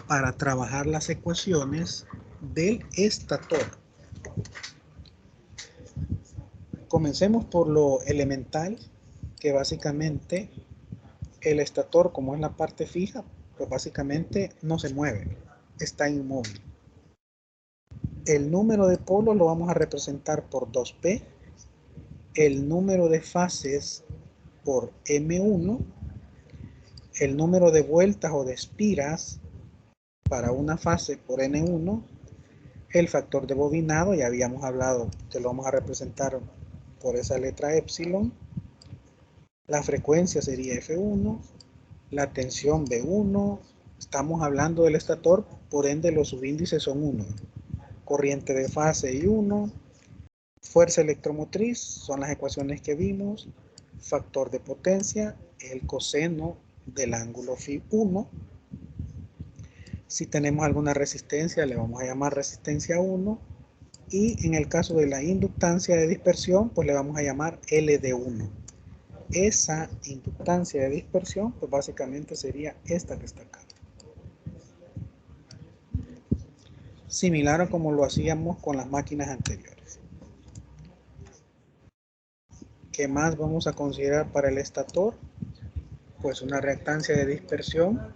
para trabajar las ecuaciones del estator. Comencemos por lo elemental, que básicamente el estator, como es la parte fija, pues básicamente no se mueve, está inmóvil. El número de polos lo vamos a representar por 2P, el número de fases por M1, el número de vueltas o de espiras para una fase por N1, el factor de bobinado, ya habíamos hablado que lo vamos a representar por esa letra epsilon, la frecuencia sería F1, la tensión B1, estamos hablando del estator, por ende los subíndices son 1, corriente de fase y 1, fuerza electromotriz, son las ecuaciones que vimos, factor de potencia, el coseno del ángulo Φ1. Si tenemos alguna resistencia, le vamos a llamar resistencia 1. Y en el caso de la inductancia de dispersión, pues le vamos a llamar LD1. Esa inductancia de dispersión, pues básicamente sería esta que está acá. Similar a como lo hacíamos con las máquinas anteriores. ¿Qué más vamos a considerar para el estator? Pues una reactancia de dispersión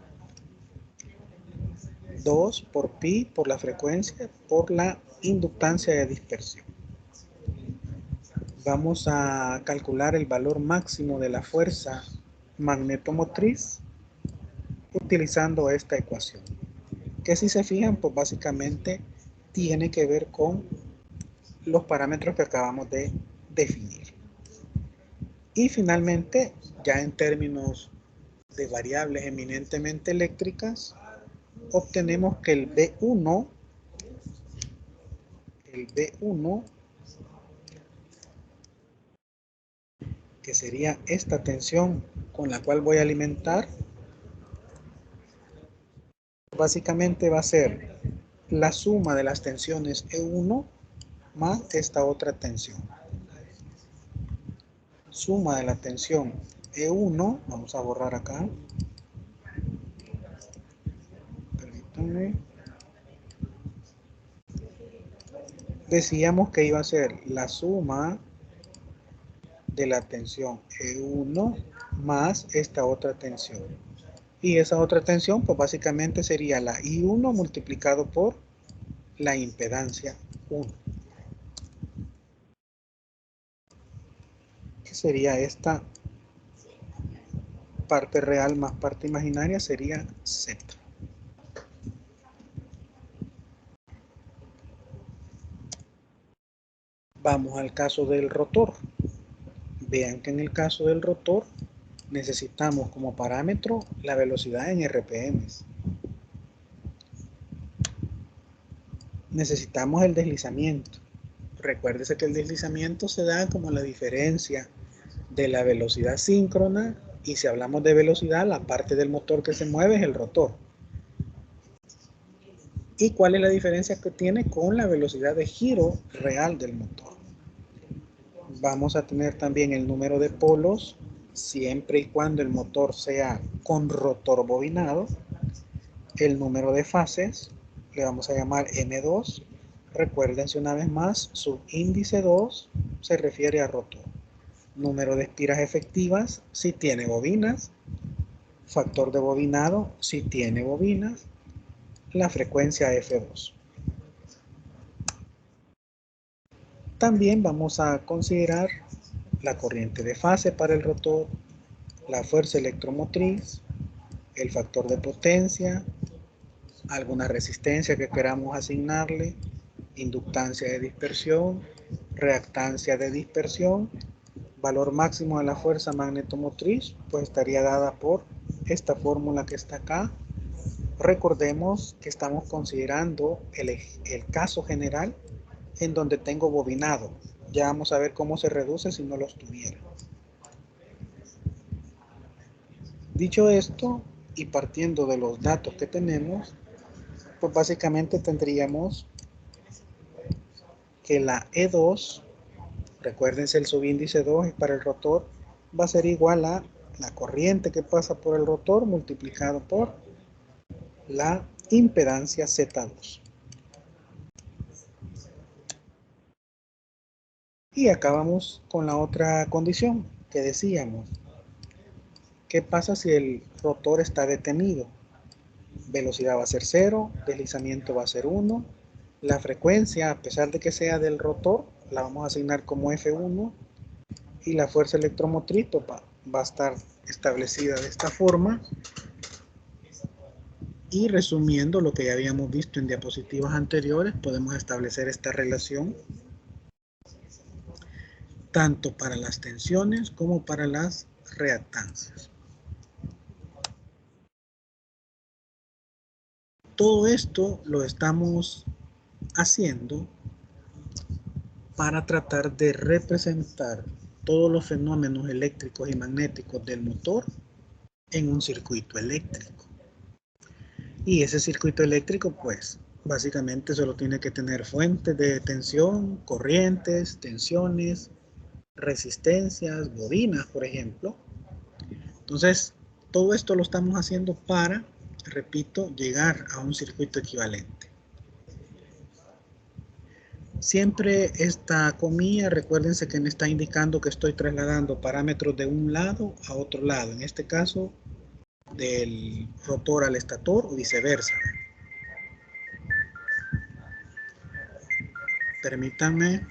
2 por pi por la frecuencia por la inductancia de dispersión. Vamos a calcular el valor máximo de la fuerza magnetomotriz utilizando esta ecuación, que si se fijan, pues básicamente tiene que ver con los parámetros que acabamos de definir. Y finalmente, ya en términos de variables eminentemente eléctricas, obtenemos que el B1 que sería esta tensión con la cual voy a alimentar, básicamente va a ser la suma de las tensiones E1 más esta otra tensión. Suma de la tensión E1, vamos a borrar acá. Permítanme. Decíamos que iba a ser la suma de la tensión E1 más esta otra tensión. Y esa otra tensión, pues básicamente sería la I1 multiplicado por la impedancia 1. Que sería esta parte real más parte imaginaria, sería Z. Vamos al caso del rotor. Vean que en el caso del rotor necesitamos como parámetro la velocidad en RPM. Necesitamos el deslizamiento. Recuérdese que el deslizamiento se da como la diferencia de la velocidad síncrona, y si hablamos de velocidad, la parte del motor que se mueve es el rotor. ¿Y cuál es la diferencia que tiene con la velocidad de giro real del motor? Vamos a tener también el número de polos, siempre y cuando el motor sea con rotor bobinado. El número de fases, le vamos a llamar M2. Recuérdense una vez más, su índice 2 se refiere a rotor. Número de espiras efectivas, si tiene bobinas. Factor de bobinado, si tiene bobinas. La frecuencia F2. También vamos a considerar la corriente de fase para el rotor, la fuerza electromotriz, el factor de potencia, alguna resistencia que queramos asignarle, inductancia de dispersión, reactancia de dispersión, valor máximo de la fuerza magnetomotriz, pues estaría dada por esta fórmula que está acá. Recordemos que estamos considerando el caso general en donde tengo bobinado. Ya vamos a ver cómo se reduce si no los tuviera. Dicho esto, y partiendo de los datos que tenemos, pues básicamente tendríamos que la E2, recuérdense el subíndice 2 es para el rotor, va a ser igual a la corriente que pasa por el rotor multiplicado por la impedancia Z2. Y acabamos con la otra condición que decíamos. ¿Qué pasa si el rotor está detenido? Velocidad va a ser 0, deslizamiento va a ser 1. La frecuencia, a pesar de que sea del rotor, la vamos a asignar como F1 y la fuerza electromotriz pues, va a estar establecida de esta forma. Y resumiendo lo que ya habíamos visto en diapositivas anteriores, podemos establecer esta relación tanto para las tensiones como para las reactancias. Todo esto lo estamos haciendo para tratar de representar todos los fenómenos eléctricos y magnéticos del motor en un circuito eléctrico. Y ese circuito eléctrico, pues, básicamente solo tiene que tener fuentes de tensión, corrientes, tensiones, resistencias, bobinas, por ejemplo. Entonces, todo esto lo estamos haciendo para, repito, llegar a un circuito equivalente. Siempre esta comilla, recuérdense que me está indicando que estoy trasladando parámetros de un lado a otro lado. En este caso, del rotor al estator o viceversa. Permítanme.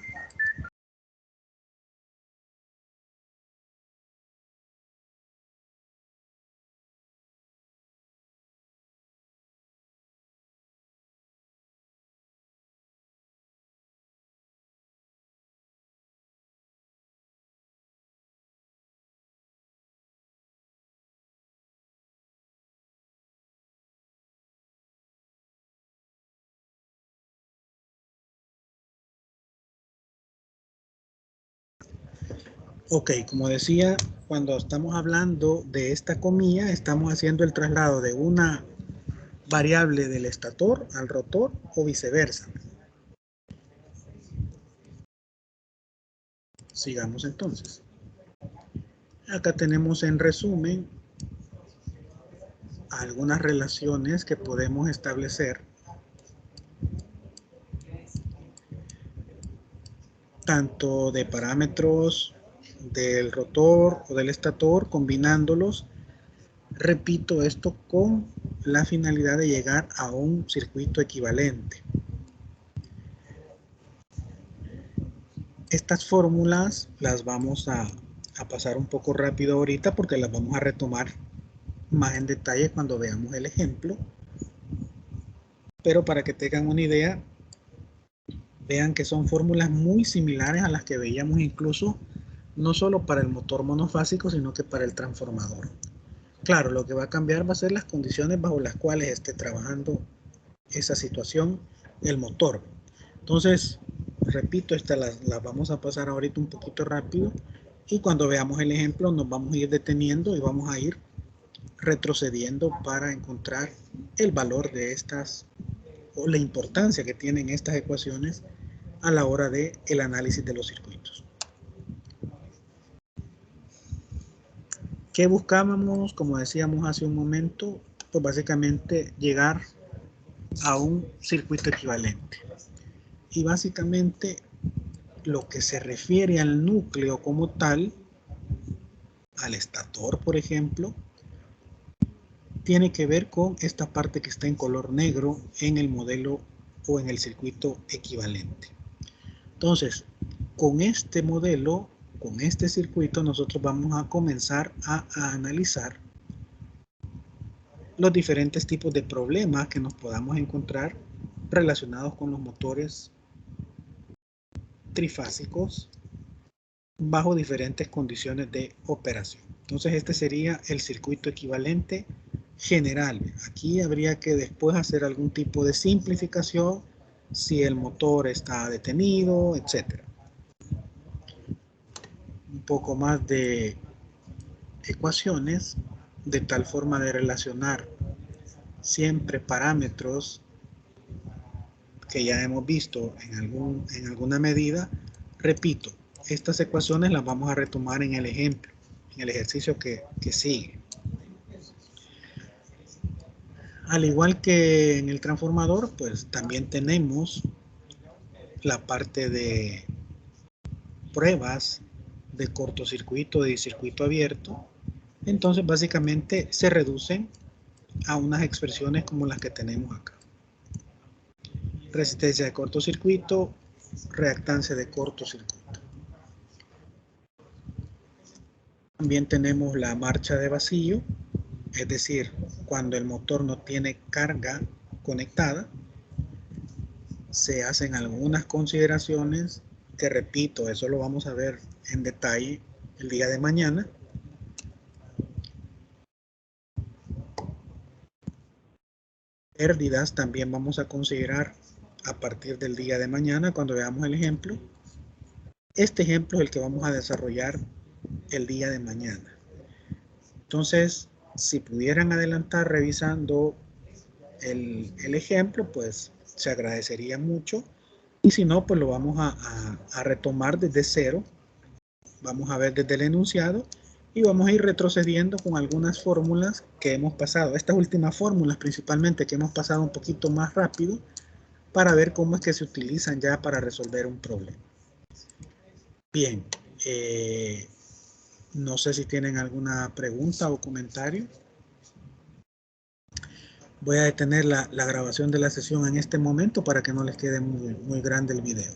Ok, como decía, cuando estamos hablando de esta comilla, estamos haciendo el traslado de una variable del estator al rotor o viceversa. Sigamos entonces. Acá tenemos en resumen algunas relaciones que podemos establecer tanto de parámetros del rotor o del estator, combinándolos. Repito esto con la finalidad de llegar a un circuito equivalente. Estas fórmulas las vamos a pasar un poco rápido ahorita porque las vamos a retomar más en detalle cuando veamos el ejemplo. Pero para que tengan una idea, vean que son fórmulas muy similares a las que veíamos incluso no solo para el motor monofásico, sino que para el transformador. Claro, lo que va a cambiar va a ser las condiciones bajo las cuales esté trabajando esa situación el motor. Entonces, repito, estas las vamos a pasar ahorita un poquito rápido y cuando veamos el ejemplo nos vamos a ir deteniendo y vamos a ir retrocediendo para encontrar el valor de estas o la importancia que tienen estas ecuaciones a la hora de el análisis de los circuitos. ¿Qué buscábamos? Como decíamos hace un momento, pues básicamente llegar a un circuito equivalente. Y básicamente lo que se refiere al núcleo como tal, al estator, por ejemplo, tiene que ver con esta parte que está en color negro en el modelo o en el circuito equivalente. Entonces, con este modelo, con este circuito, nosotros vamos a comenzar a analizar los diferentes tipos de problemas que nos podamos encontrar relacionados con los motores trifásicos bajo diferentes condiciones de operación. Entonces este sería el circuito equivalente general. Aquí habría que después hacer algún tipo de simplificación si el motor está detenido, etc. Un poco más de ecuaciones de tal forma de relacionar siempre parámetros que ya hemos visto en alguna medida. Repito, estas ecuaciones las vamos a retomar en el ejemplo, en el ejercicio que sigue. Al igual que en el transformador, pues también tenemos la parte de pruebas de cortocircuito y circuito abierto, entonces básicamente se reducen a unas expresiones como las que tenemos acá. Resistencia de cortocircuito, reactancia de cortocircuito. También tenemos la marcha de vacío, es decir, cuando el motor no tiene carga conectada, se hacen algunas consideraciones que, repito, eso lo vamos a ver en detalle el día de mañana. Pérdidas también vamos a considerar a partir del día de mañana cuando veamos el ejemplo. Este ejemplo es el que vamos a desarrollar el día de mañana. Entonces, si pudieran adelantar revisando el ejemplo, pues se agradecería mucho. Y si no, pues lo vamos a retomar desde cero. Vamos a ver desde el enunciado y vamos a ir retrocediendo con algunas fórmulas que hemos pasado. Estas últimas fórmulas principalmente que hemos pasado un poquito más rápido para ver cómo es que se utilizan ya para resolver un problema. Bien, no sé si tienen alguna pregunta o comentario. Voy a detener la grabación de la sesión en este momento para que no les quede muy grande el video.